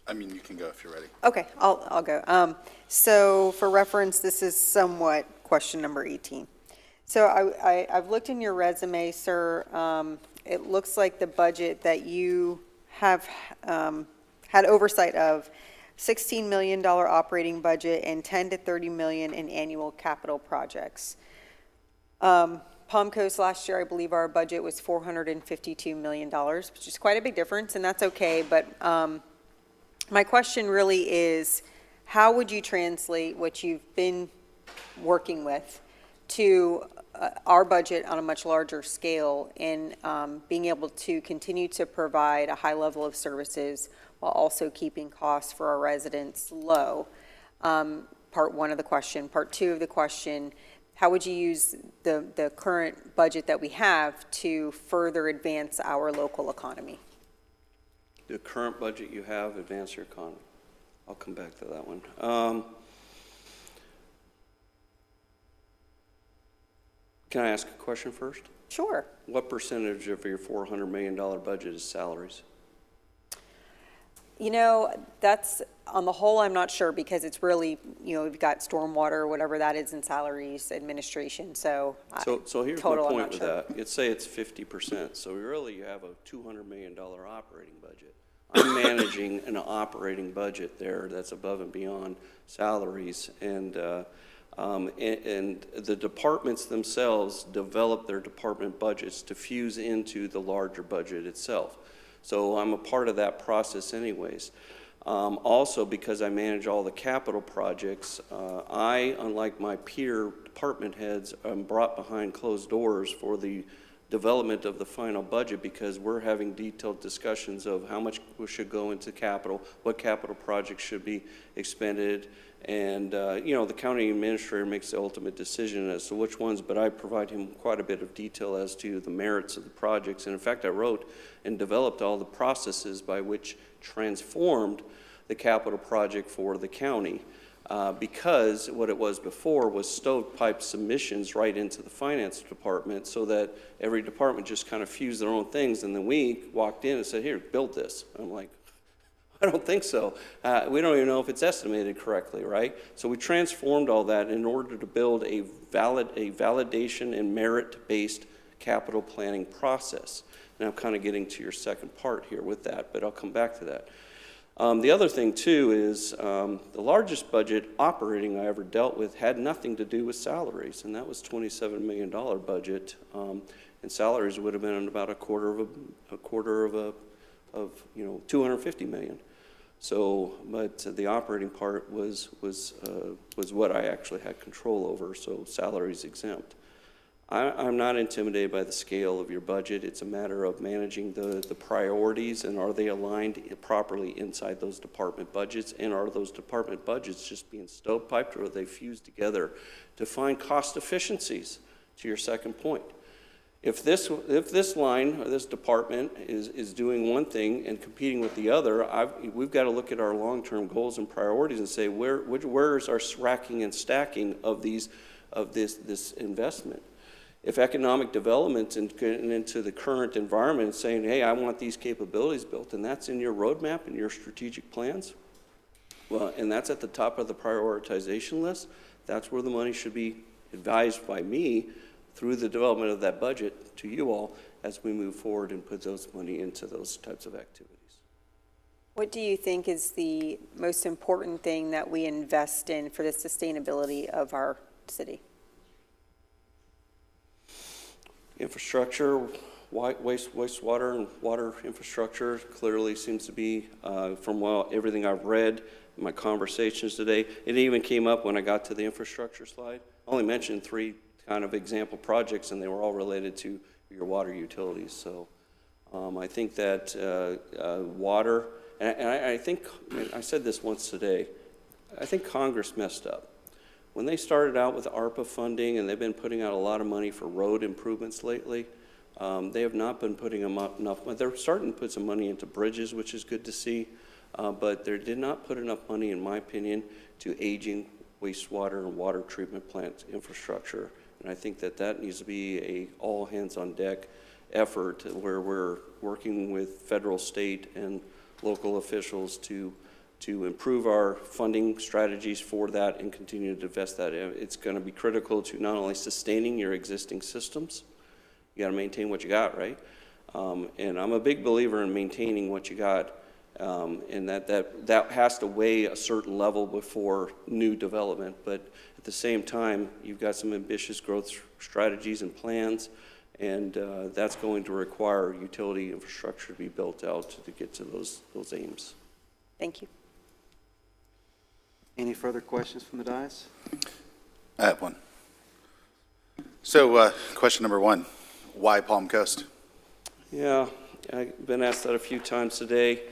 F: I mean, you can go if you're ready.
G: Okay, I'll go. So for reference, this is somewhat question number 18. So I've looked in your resume, sir. It looks like the budget that you have had oversight of, $16 million operating budget and 10 to 30 million in annual capital projects. Palm Coast last year, I believe our budget was $452 million, which is quite a big difference, and that's okay. But my question really is, how would you translate what you've been working with to our budget on a much larger scale in being able to continue to provide a high level of services while also keeping costs for our residents low? Part one of the question. Part two of the question, how would you use the current budget that we have to further advance our local economy?
E: The current budget you have, advance your economy. I'll come back to that one. Can I ask a question first?
G: Sure.
E: What percentage of your $400 million budget is salaries?
G: You know, that's, on the whole, I'm not sure, because it's really, we've got stormwater, whatever that is, in salaries, administration, so.
E: So here's
G: total,
E: my
G: I'm
E: point
G: not
E: with
G: sure.
E: that. Let's say it's 50%, so really you have a $200 million operating budget. I'm managing an operating budget there that's above and beyond salaries, and the departments themselves develop their department budgets to fuse into the larger budget itself. So I'm a part of that process anyways. Also, because I manage all the capital projects, I, unlike my peer department heads, am brought behind closed doors for the development of the final budget, because we're having detailed discussions of how much should go into capital, what capital projects should be expended, and the county administrator makes the ultimate decision as to which ones, but I provide him quite a bit of detail as to the merits of the projects. And in fact, I wrote and developed all the processes by which transformed the capital project for the county, because what it was before was stovepipe submissions right into the finance department, so that every department just kind of fused their own things, and then we walked in and said, here, build this. I'm like, I don't think so. We don't even know if it's estimated correctly, right? So we transformed all that in order to build a validation and merit-based capital planning process. And I'm kind of getting to your second part here with that, but I'll come back to that. The other thing, too, is the largest budget operating I ever dealt with had nothing to do with salaries, and that was $27 million budget, and salaries would have been about a quarter of 250 million. So, but the operating part was what I actually had control over, so salaries exempt. I'm not intimidated by the scale of your budget. It's a matter of managing the priorities, and are they aligned properly inside those department budgets, and are those department budgets just being stovepiped, or are they fused together to find cost efficiencies, to your second point. If this line or this department is doing one thing and competing with the other, we've got to look at our long-term goals and priorities and say where is our racking and stacking of this investment. If economic development and getting into the current environment and saying, hey, I want these capabilities built, and that's in your roadmap and your strategic plans, well, and that's at the top of the prioritization list, that's where the money should be advised by me through the development of that budget to you all as we move forward and put those money into those types of activities.
G: What do you think is the most important thing that we invest in for the sustainability of our city?
E: Infrastructure, wastewater and water infrastructure clearly seems to be, from everything I've read, in my conversations today, it even came up when I got to the infrastructure slide. I only mentioned 3 kind of example projects, and they were all related to your water utilities. So I think that water, and I think, I said this once today, I think Congress messed up. When they started out with ARPA funding, and they've been putting out a lot of money for road improvements lately, they have not been putting enough, they're starting to put some money into bridges, which is good to see, but they did not put enough money, in my opinion, to aging wastewater and water treatment plant infrastructure. And I think that needs to be a all hands on deck effort where we're working with federal, state, and local officials to to improve our funding strategies for that and continue to invest that. It's going to be critical to not only sustaining your existing systems, you got to maintain what you got, right? And I'm a big believer in maintaining what you got, and that has to weigh a certain level before new development. But at the same time, you've got some ambitious growth strategies and plans, and that's going to require utility infrastructure to be built out to get to those aims.
G: Thank you.
A: Any further questions from the dais?
F: I have one. So, question number one, why Palm Coast?
E: Yeah, I've been asked that a few times today.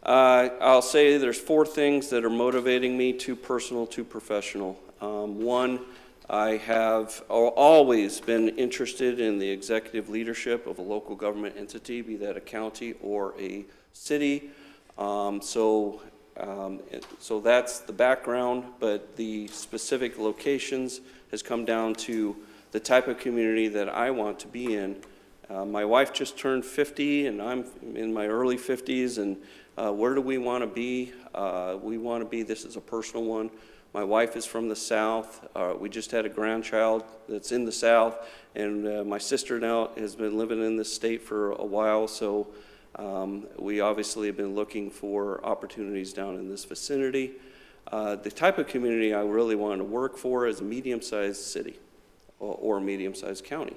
E: I'll say there's 4 things that are motivating me, 2 personal, 2 professional. One, I have always been interested in the executive leadership of a local government entity, be that a county or a city. So that's the background, but the specific locations has come down to the type of community that I want to be in. My wife just turned 50, and I'm in my early 50s, and where do we want to be? We want to be, this is a personal one, my wife is from the South. We just had a grandchild that's in the South, and my sister now has been living in this state for a while, so we obviously have been looking for opportunities down in this vicinity. The type of community I really want to work for is a medium-sized city or a medium-sized county.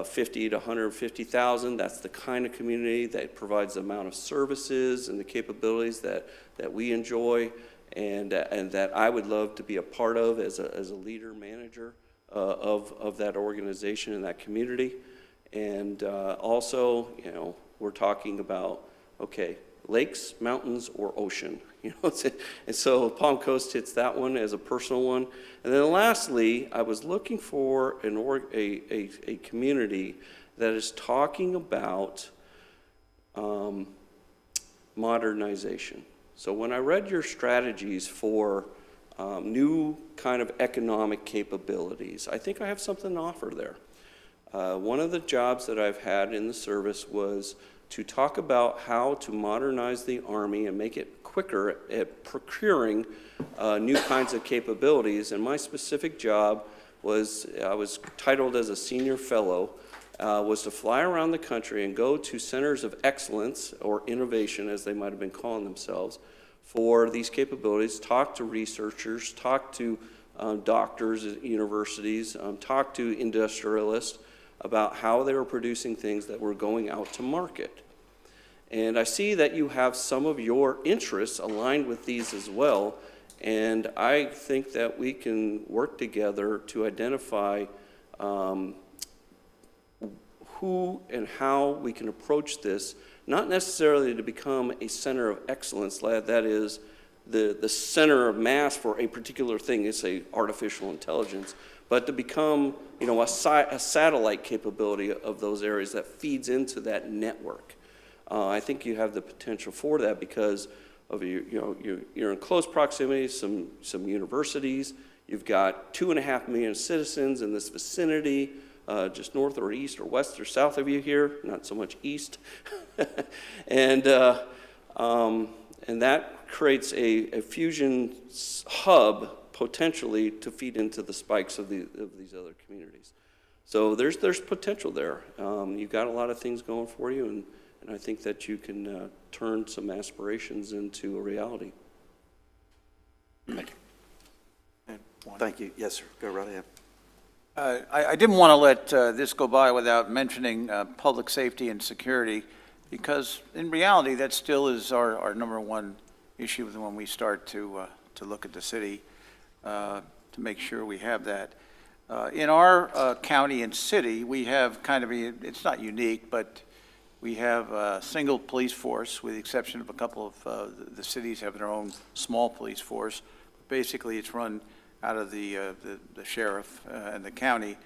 E: 50 to 150,000, that's the kind of community that provides the amount of services and the capabilities that we enjoy and that I would love to be a part of as a leader, manager of that organization and that community. And also, you know, we're talking about, okay, lakes, mountains, or ocean. You know, and so Palm Coast hits that one as a personal one. And then lastly, I was looking for a community that is talking about modernization. So when I read your strategies for new kind of economic capabilities, I think I have something to offer there. One of the jobs that I've had in the service was to talk about how to modernize the Army and make it quicker at procuring new kinds of capabilities. And my specific job was, I was titled as a senior fellow, was to fly around the country and go to centers of excellence or innovation, as they might have been calling themselves, for these capabilities, talk to researchers, talk to doctors at universities, talk to industrialists about how they were producing things that were going out to market. And I see that you have some of your interests aligned with these as well, and I think that we can work together to identify who and how we can approach this, not necessarily to become a center of excellence, that is the center of mass for a particular thing, it's a artificial intelligence, but to become, you know, a satellite capability of those areas that feeds into that network. I think you have the potential for that because of you're in close proximity to some universities. You've got 2.5 million citizens in this vicinity, just north or east or west or south of you here, not so much east, and that creates a fusion hub potentially to feed into the spikes of these other communities. So there's potential there. You've got a lot of things going for you, and I think that you can turn some aspirations into a reality.
F: Thank you.
A: Thank you. Yes, sir. Go right ahead.
I: I didn't want to let this go by without mentioning public safety and security, because in reality, that still is our number one issue when we start to look at the city, to make sure we have that. In our county and city, we have kind of it's not unique, but we have a single police force, with the exception of a couple of the cities have their own small police force. Basically, it's run out of the sheriff and the county.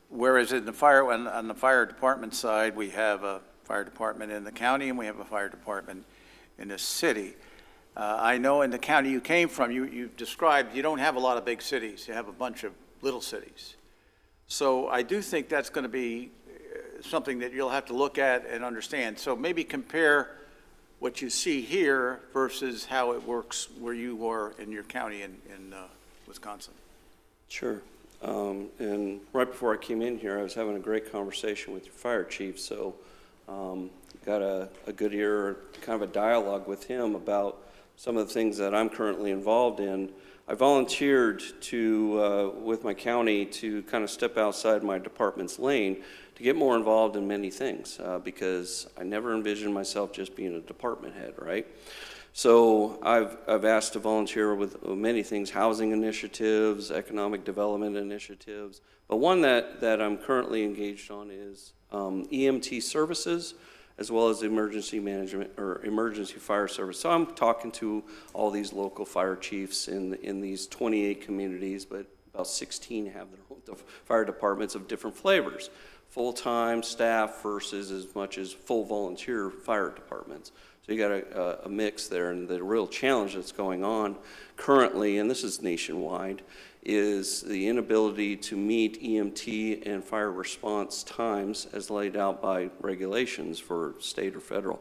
I: Whereas in on the fire department side, we have a fire department in the county and we have a fire department in the city. I know in the county you came from, you described you don't have a lot of big cities. You have a bunch of little cities. So I do think that's going to be something that you'll have to look at and understand. So maybe compare what you see here versus how it works where you are in your county in Wisconsin.
E: Sure. And right before I came in here, I was having a great conversation with your fire chief, so got a good ear, kind of a dialogue with him about some of the things that I'm currently involved in. I volunteered with my county to kind of step outside my department's lane to get more involved in many things because I never envisioned myself just being a department head, right? So I've asked to volunteer with many things, housing initiatives, economic development initiatives, but one that I'm currently engaged on is EMT services, as well as emergency management or emergency fire service. So I'm talking to all these local fire chiefs in these 28 communities, but about 16 have their own fire departments of different flavors. Full-time staff versus as much as full volunteer fire departments. So you got a mix there, and the real challenge that's going on currently, and this is nationwide, is the inability to meet EMT and fire response times as laid out by regulations for state or federal.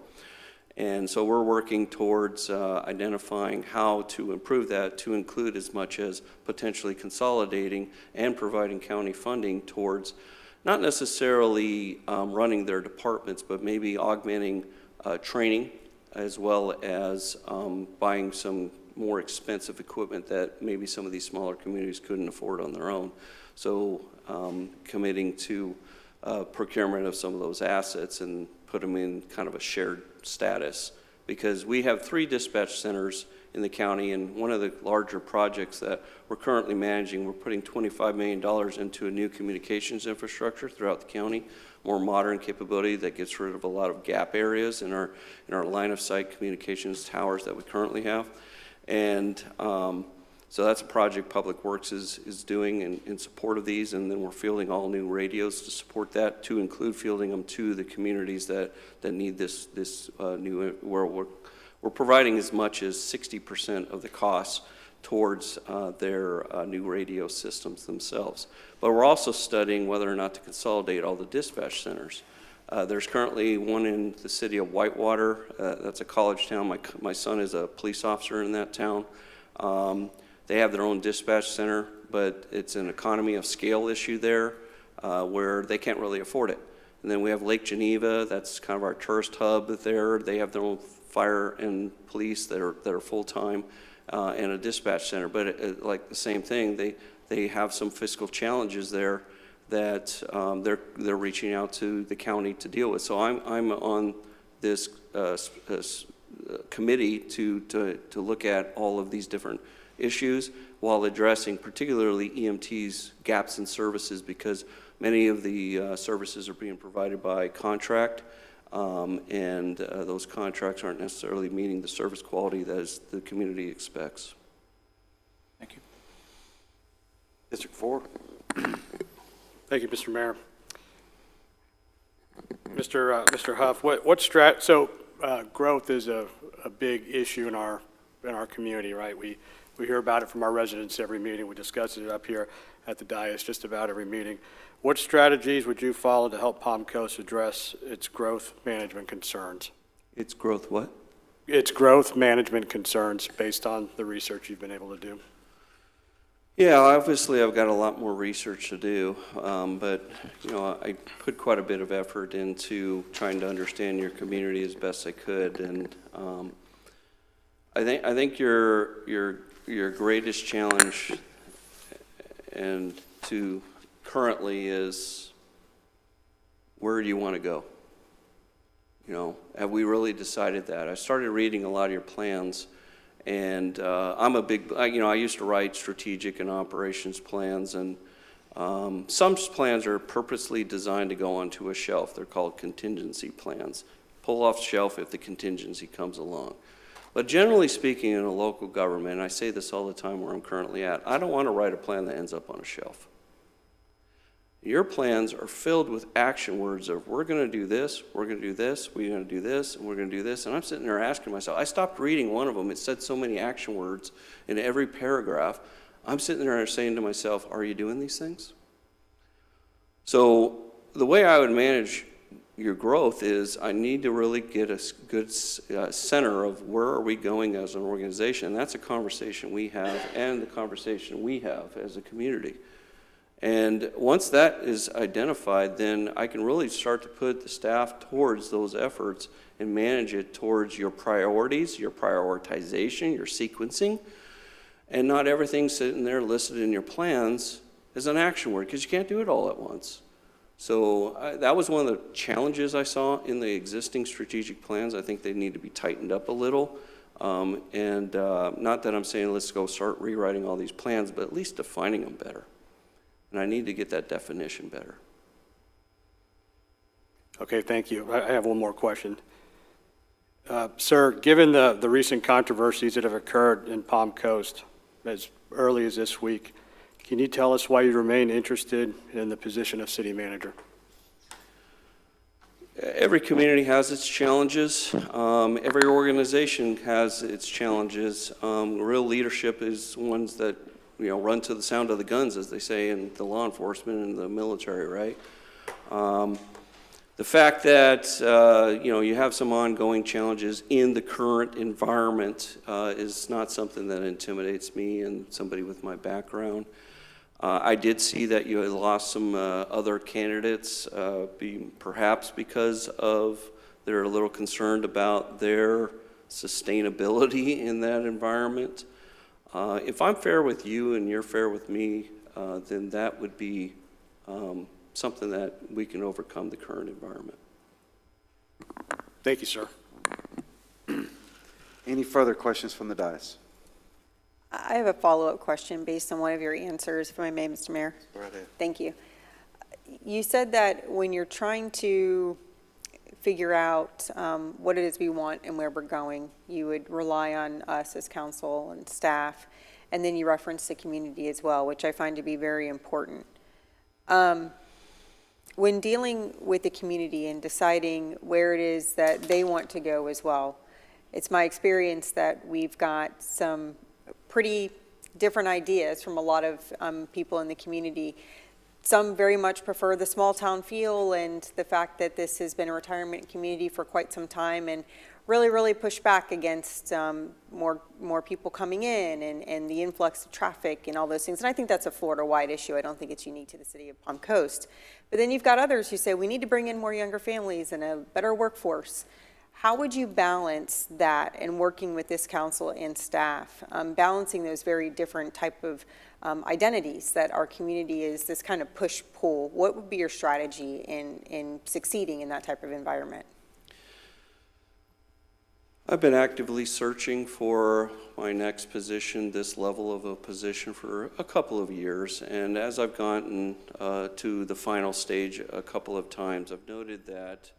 E: And so we're working towards identifying how to improve that to include as much as potentially consolidating and providing county funding towards not necessarily running their departments, but maybe augmenting training as well as buying some more expensive equipment that maybe some of these smaller communities couldn't afford on their own. So committing to procurement of some of those assets and put them in kind of a shared status. Because we have 3 dispatch centers in the county, and one of the larger projects that we're currently managing, we're putting $25 million into a new communications infrastructure throughout the county, more modern capability that gets rid of a lot of gap areas in our line of sight communications towers that we currently have. And so that's a project Public Works is doing in support of these, and then we're fielding all new radios to support that, to include fielding them to the communities that need this new, where we're providing as much as 60% of the costs towards their new radio systems themselves. But we're also studying whether or not to consolidate all the dispatch centers. There's currently one in the city of Whitewater. That's a college town. My son is a police officer in that town. They have their own dispatch center, but it's an economy of scale issue there where they can't really afford it. And then we have Lake Geneva. That's kind of our tourist hub there. They have their own fire and police that are full-time and a dispatch center. But like the same thing, they have some fiscal challenges there that they're reaching out to the county to deal with. So I'm on this committee to look at all of these different issues while addressing particularly EMT's gaps in services, because many of the services are being provided by contract, and those contracts aren't necessarily meeting the service quality that the community expects.
I: Thank you.
A: District 4.
H: Thank you, Mr. Mayor. Mr. Huff, so growth is a big issue in our community, right? We hear about it from our residents every meeting. We discuss it up here at the dais just about every meeting. What strategies would you follow to help Palm Coast address its growth management concerns?
E: Its growth what?
H: Its growth management concerns based on the research you've been able to do.
E: Yeah, obviously I've got a lot more research to do, but I put quite a bit of effort into trying to understand your community as best I could, and I think your greatest challenge and to currently is, where do you want to go? Have we really decided that? I started reading a lot of your plans, and I'm a big, I used to write strategic and operations plans, and some plans are purposely designed to go onto a shelf. They're called contingency plans. Pull off shelf if the contingency comes along. But generally speaking, in a local government, and I say this all the time where I'm currently at, I don't want to write a plan that ends up on a shelf. Your plans are filled with action words of, we're going to do this, we're going to do this, we're going to do this, and we're going to do this. And I'm sitting there asking myself, I stopped reading one of them. It said so many action words in every paragraph. I'm sitting there saying to myself, are you doing these things? So the way I would manage your growth is I need to really get a good center of where are we going as an organization. And that's a conversation we have and the conversation we have as a community. And once that is identified, then I can really start to put the staff towards those efforts and manage it towards your priorities, your prioritization, your sequencing, and not everything sitting there listed in your plans as an action word, because you can't do it all at once. So that was one of the challenges I saw in the existing strategic plans. I think they need to be tightened up a little. Not that I'm saying let's go start rewriting all these plans, but at least defining them better. And I need to get that definition better.
H: Okay, thank you. I have one more question. Sir, given the recent controversies that have occurred in Palm Coast as early as this week, can you tell us why you remain interested in the position of city manager?
E: Every community has its challenges. Every organization has its challenges. Real leadership is ones that, run to the sound of the guns, as they say in the law enforcement and the military, right? The fact that, you have some ongoing challenges in the current environment is not something that intimidates me and somebody with my background. I did see that you had lost some other candidates, perhaps because of they're a little concerned about their sustainability in that environment. If I'm fair with you and you're fair with me, then that would be something that we can overcome the current environment.
H: Thank you, sir.
A: Any further questions from the dais?
G: I have a follow-up question based on one of your answers, if I may, Mr. Mayor.
A: Go right ahead.
G: Thank you. You said that when you're trying to figure out what it is we want and where we're going, you would rely on us as council and staff, and then you reference the community as well, which I find to be very important. When dealing with the community and deciding where it is that they want to go as well, it's my experience that we've got some pretty different ideas from a lot of people in the community. Some very much prefer the small town feel and the fact that this has been a retirement community for quite some time, and really push back against more people coming in and the influx of traffic and all those things. And I think that's a Florida-wide issue. I don't think it's unique to the city of Palm Coast. But then you've got others who say we need to bring in more younger families and a better workforce. How would you balance that in working with this council and staff, balancing those very different type of identities that our community is, this kind of push-pull? What would be your strategy in succeeding in that type of environment?
E: I've been actively searching for my next position, this level of a position, for a couple of years. And as I've gotten to the final stage a couple of times, I've noted that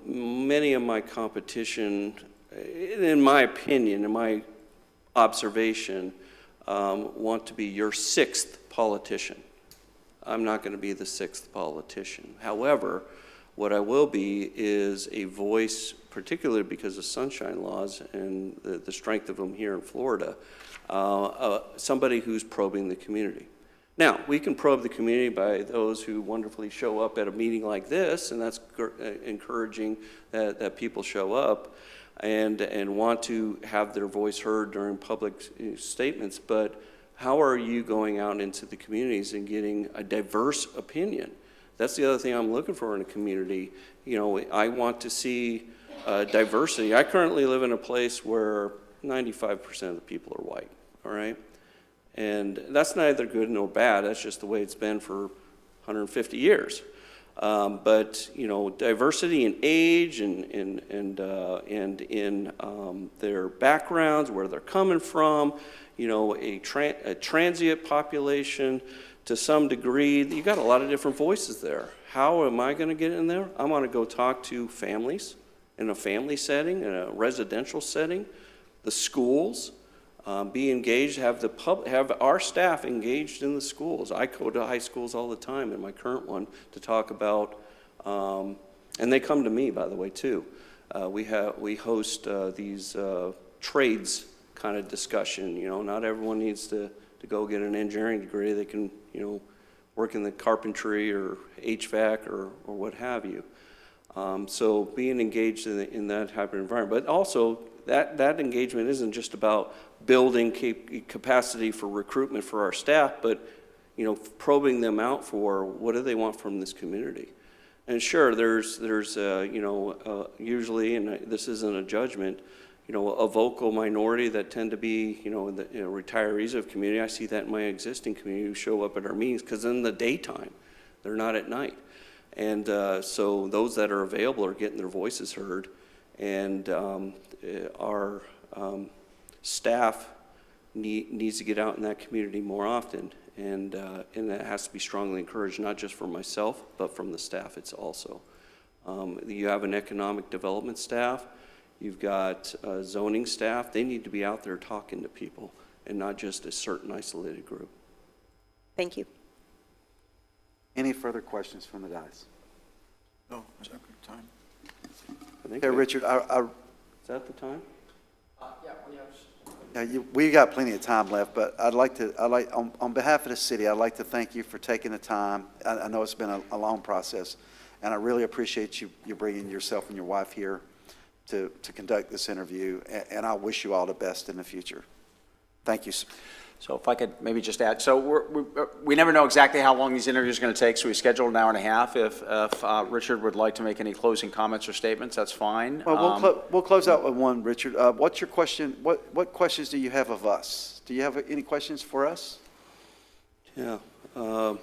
E: many of my competition, in my opinion, in my observation, want to be your sixth politician. I'm not going to be the sixth politician. However, what I will be is a voice, particularly because of sunshine laws and the strength of them here in Florida, somebody who's probing the community. Now, we can probe the community by those who wonderfully show up at a meeting like this, and that's encouraging that people show up and want to have their voice heard during public statements. But how are you going out into the communities and getting a diverse opinion? That's the other thing I'm looking for in a community. I want to see diversity. I currently live in a place where 95% of the people are white, all right? And that's neither good nor bad. That's just the way it's been for 150 years. But diversity in age and in their backgrounds, where they're coming from, a transient population to some degree. You got a lot of different voices there. How am I going to get in there? I'm going to go talk to families in a family setting, in a residential setting, the schools. Be engaged, have our staff engaged in the schools. I go to high schools all the time in my current one to talk about, and they come to me, by the way, too. We host these trades kind of discussion. Not everyone needs to go get an engineering degree. They can, work in the carpentry or HVAC or what have you. So being engaged in that type of environment, but also that engagement isn't just about building capacity for recruitment for our staff, but, you know, probing them out for what do they want from this community. And sure, there's you know, usually, and this isn't a judgment, you know, a vocal minority that tend to be, you know, retirees of community. I see that in my existing community who show up at our meetings because in the daytime, they're not at night. And so those that are available are getting their voices heard. And our staff needs to get out in that community more often. And that has to be strongly encouraged, not just from myself, but from the staff. It's also. You have an economic development staff. You've got zoning staff. They need to be out there talking to people and not just a certain isolated group.
G: Thank you.
A: Any further questions from the dais?
I: Oh, is that good time?
E: I think
A: Okay, Richard,
E: is that the time?
A: we got plenty of time left, but on behalf of the city, I'd like to thank you for taking the time. I know it's been a long process, and I really appreciate you bringing yourself and your wife here to conduct this interview, and I wish you all the best in the future. Thank you, sir.
D: So if I could maybe just add, so we never know exactly how long these interviews are going to take, so we scheduled an hour and a half. If Richard would like to make any closing comments or statements, that's fine.
A: Well, we'll close out with one, Richard. What's your question? What questions do you have of us? Do you have any questions for us?
E: Yeah. Got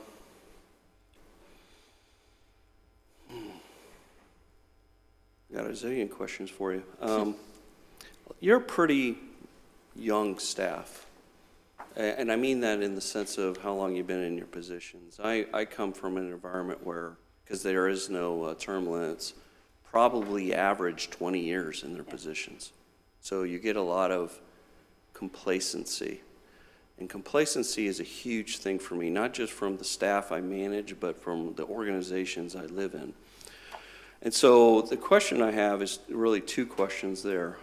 E: a zillion questions for you. You're a pretty young staff. And I mean that in the sense of how long you've been in your positions. I come from an environment where, because there is no term limits, probably average 20 years in their positions. So you get a lot of complacency. And complacency is a huge thing for me, not just from the staff I manage, but from the organizations I live in. And so the question I have is really two questions there.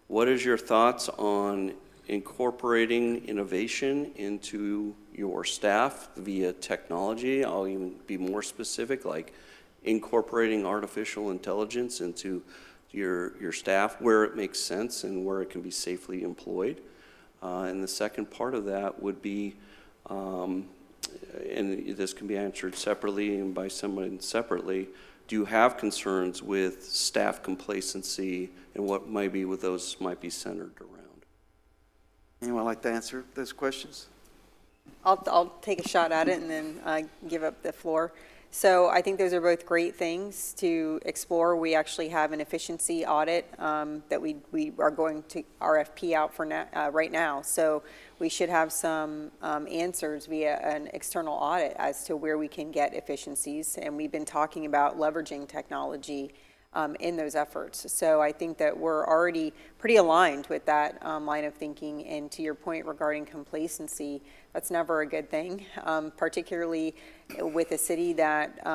E: What is your thoughts on incorporating innovation into your staff via technology? I'll even be more specific, like incorporating artificial intelligence into your staff where it makes sense and where it can be safely employed. And the second part of that would be, and this can be answered separately and by someone separately, do you have concerns with staff complacency and what maybe with those might be centered around?
A: Anyone like to answer those questions?
G: I'll take a shot at it and then give up the floor. So I think those are both great things to explore. We actually have an efficiency audit that we are going to RFP out for right now. So we should have some answers via an external audit as to where we can get efficiencies. And we've been talking about leveraging technology in those efforts. So I think that we're already pretty aligned with that line of thinking. And to your point regarding complacency, that's never a good thing, particularly with a city that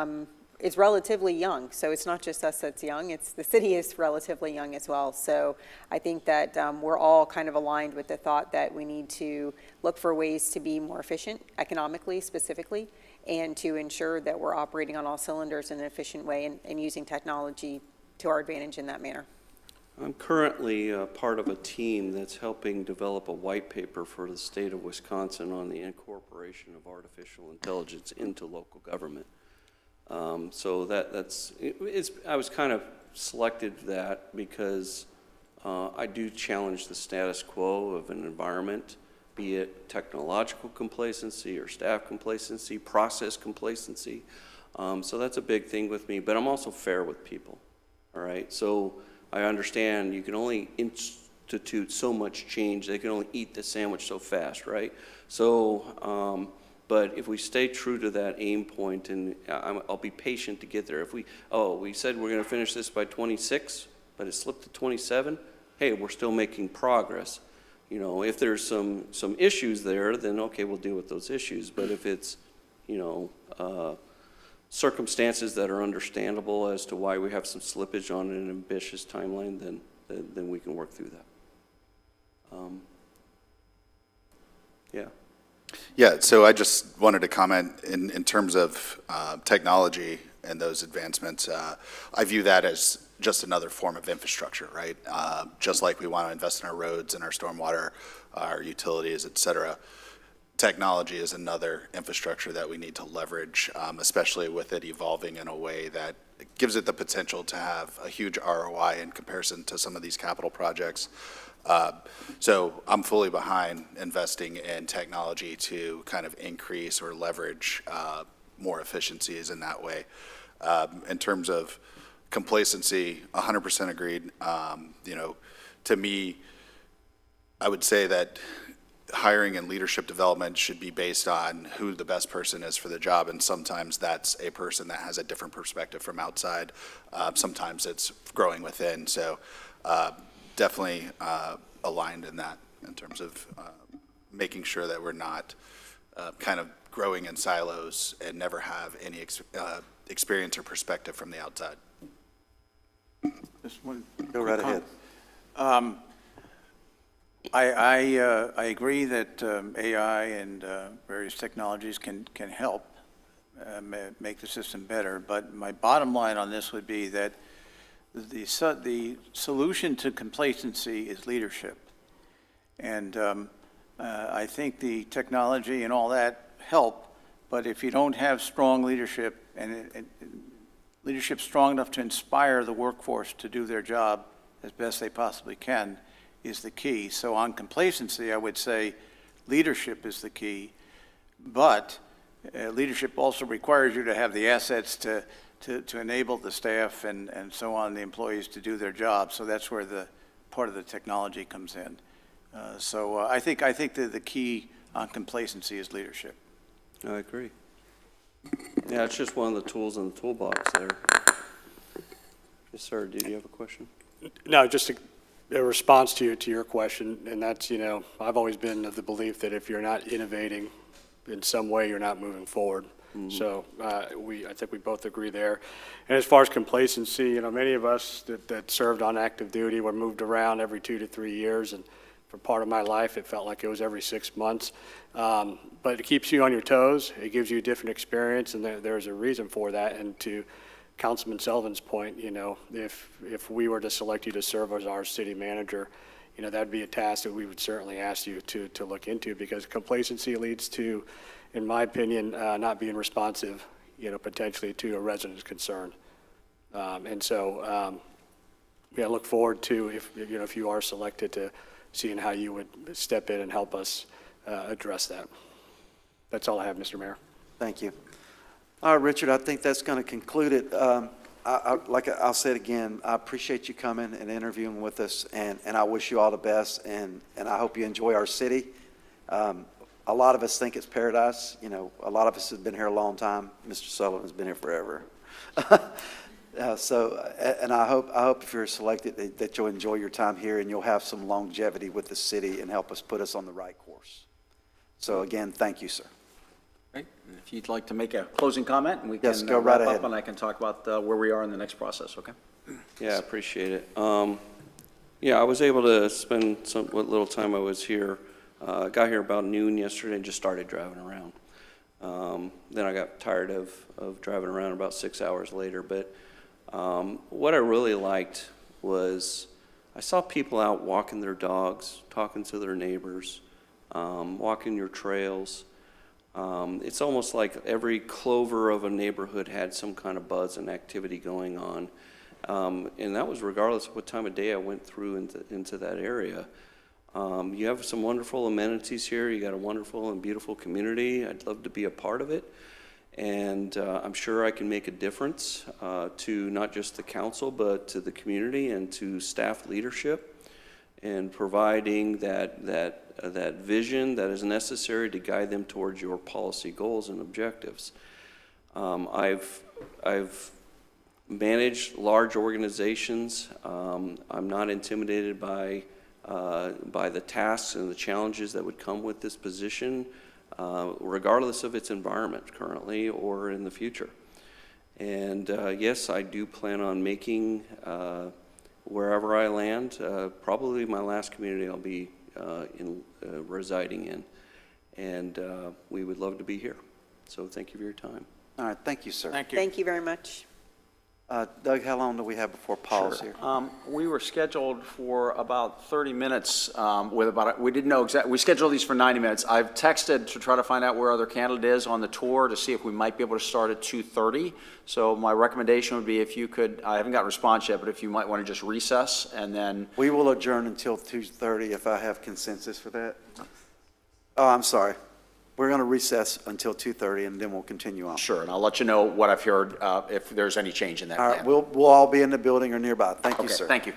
G: is relatively young. So it's not just us that's young, it's the city is relatively young as well. So I think that we're all kind of aligned with the thought that we need to look for ways to be more efficient, economically specifically, and to ensure that we're operating on all cylinders in an efficient way and using technology to our advantage in that manner.
E: I'm currently part of a team that's helping develop a white paper for the state of Wisconsin on the incorporation of artificial intelligence into local government. So I was kind of selected that because I do challenge the status quo of an environment, be it technological complacency or staff complacency, process complacency. So that's a big thing with me, but I'm also fair with people, all right? So I understand you can only institute so much change. They can only eat the sandwich so fast, right? So, but if we stay true to that aim point, and I'll be patient to get there. If we said we're going to finish this by 26, but it slipped to 27, hey, we're still making progress. You know, if there's some issues there, then okay, we'll deal with those issues. But if it's, you know, circumstances that are understandable as to why we have some slippage on an ambitious timeline, then we can work through that. Yeah.
F: Yeah, so I just wanted to comment in terms of technology and those advancements. I view that as just another form of infrastructure, right? Just like we want to invest in our roads and our stormwater, our utilities, et cetera. Technology is another infrastructure that we need to leverage, especially with it evolving in a way that gives it the potential to have a huge ROI in comparison to some of these capital projects. So I'm fully behind investing in technology to kind of increase or leverage more efficiencies in that way. In terms of complacency, 100% agreed. To me, I would say that hiring and leadership development should be based on who the best person is for the job, and sometimes that's a person that has a different perspective from outside. Sometimes it's growing within, so definitely aligned in that in terms of making sure that we're not kind of growing in silos and never have any experience or perspective from the outside.
I: Just one
A: Go right ahead.
I: I agree that AI and various technologies can help make the system better, but my bottom line on this would be that the solution to complacency is leadership. And I think the technology and all that help, but if you don't have strong leadership and leadership strong enough to inspire the workforce to do their job as best they possibly can is the key. So on complacency, I would say leadership is the key, but leadership also requires you to have the assets to enable the staff and so on, the employees to do their job. So that's where the part of the technology comes in. So I think that the key on complacency is leadership.
E: I agree. Yeah, it's just one of the tools in the toolbox there. Yes, sir, did you have a question?
H: No, just a response to your question, and that's, I've always been of the belief that if you're not innovating in some way, you're not moving forward. Mm-hmm. So I think we both agree there. And as far as complacency, many of us that served on active duty were moved around every 2 to 3 years, and for part of my life, it felt like it was every 6 months. But it keeps you on your toes. It gives you a different experience, and there's a reason for that. And to Councilman Sullivan's point, if we were to select you to serve as our city manager, that'd be a task that we would certainly ask you to look into, because complacency leads to, in my opinion, not being responsive, potentially to a resident's concern. And so, I look forward to, if you are selected, to seeing how you would step in and help us address that. That's all I have, Mr. Mayor.
A: Thank you. All right, Richard, I think that's going to conclude it. I'll say it again, I appreciate you coming and interviewing with us, and I wish you all the best, and I hope you enjoy our city. A lot of us think it's paradise. A lot of us have been here a long time. Mr. Sullivan's been here forever. And I hope if you're selected that you'll enjoy your time here and you'll have some longevity with the city and help us put us on the right course. So again, thank you, sir.
D: Great. And if you'd like to make a closing comment, and we
A: Yes,
D: can
A: go right
D: wrap
A: ahead.
D: up, and I can talk about where we are in the next process, okay?
E: Yeah, I appreciate it. I was able to spend what little time I was here. Got here about noon yesterday and just started driving around. Then I got tired of driving around about 6 hours later. But what I really liked was I saw people out walking their dogs, talking to their neighbors, walking your trails. It's almost like every clover of a neighborhood had some kind of buzz and activity going on. And that was regardless of what time of day I went through into that area. You have some wonderful amenities here. You got a wonderful and beautiful community. I'd love to be a part of it. And I'm sure I can make a difference to not just the council, but to the community and to staff leadership, and providing that vision that is necessary to guide them towards your policy goals and objectives. I've managed large organizations. I'm not intimidated by the tasks and the challenges that would come with this position, regardless of its environment currently or in the future. And yes, I do plan on making wherever I land, probably my last community I'll be residing in. and we would love to be here. So thank you for your time.
A: All right, thank you, sir.
I: Thank you.
G: Thank you very much.
A: Doug, how long do we have before Paul's here?
D: We were scheduled for about 30 minutes we didn't know exactly, we scheduled these for 90 minutes. I've texted to try to find out where other candidate is on the tour to see if we might be able to start at 2:30. So my recommendation would be if you could, I haven't got a response yet, but if you might want to just recess and then,
A: We will adjourn until 2:30 if I have consensus for that. Oh, I'm sorry. We're going to recess until 2:30 and then we'll continue on.
D: sure, and I'll let you know what I've heard if there's any change in that
A: All
D: plan.
A: right, we'll all be in the building or nearby. Thank you,
D: Okay,
A: sir.
D: thank you.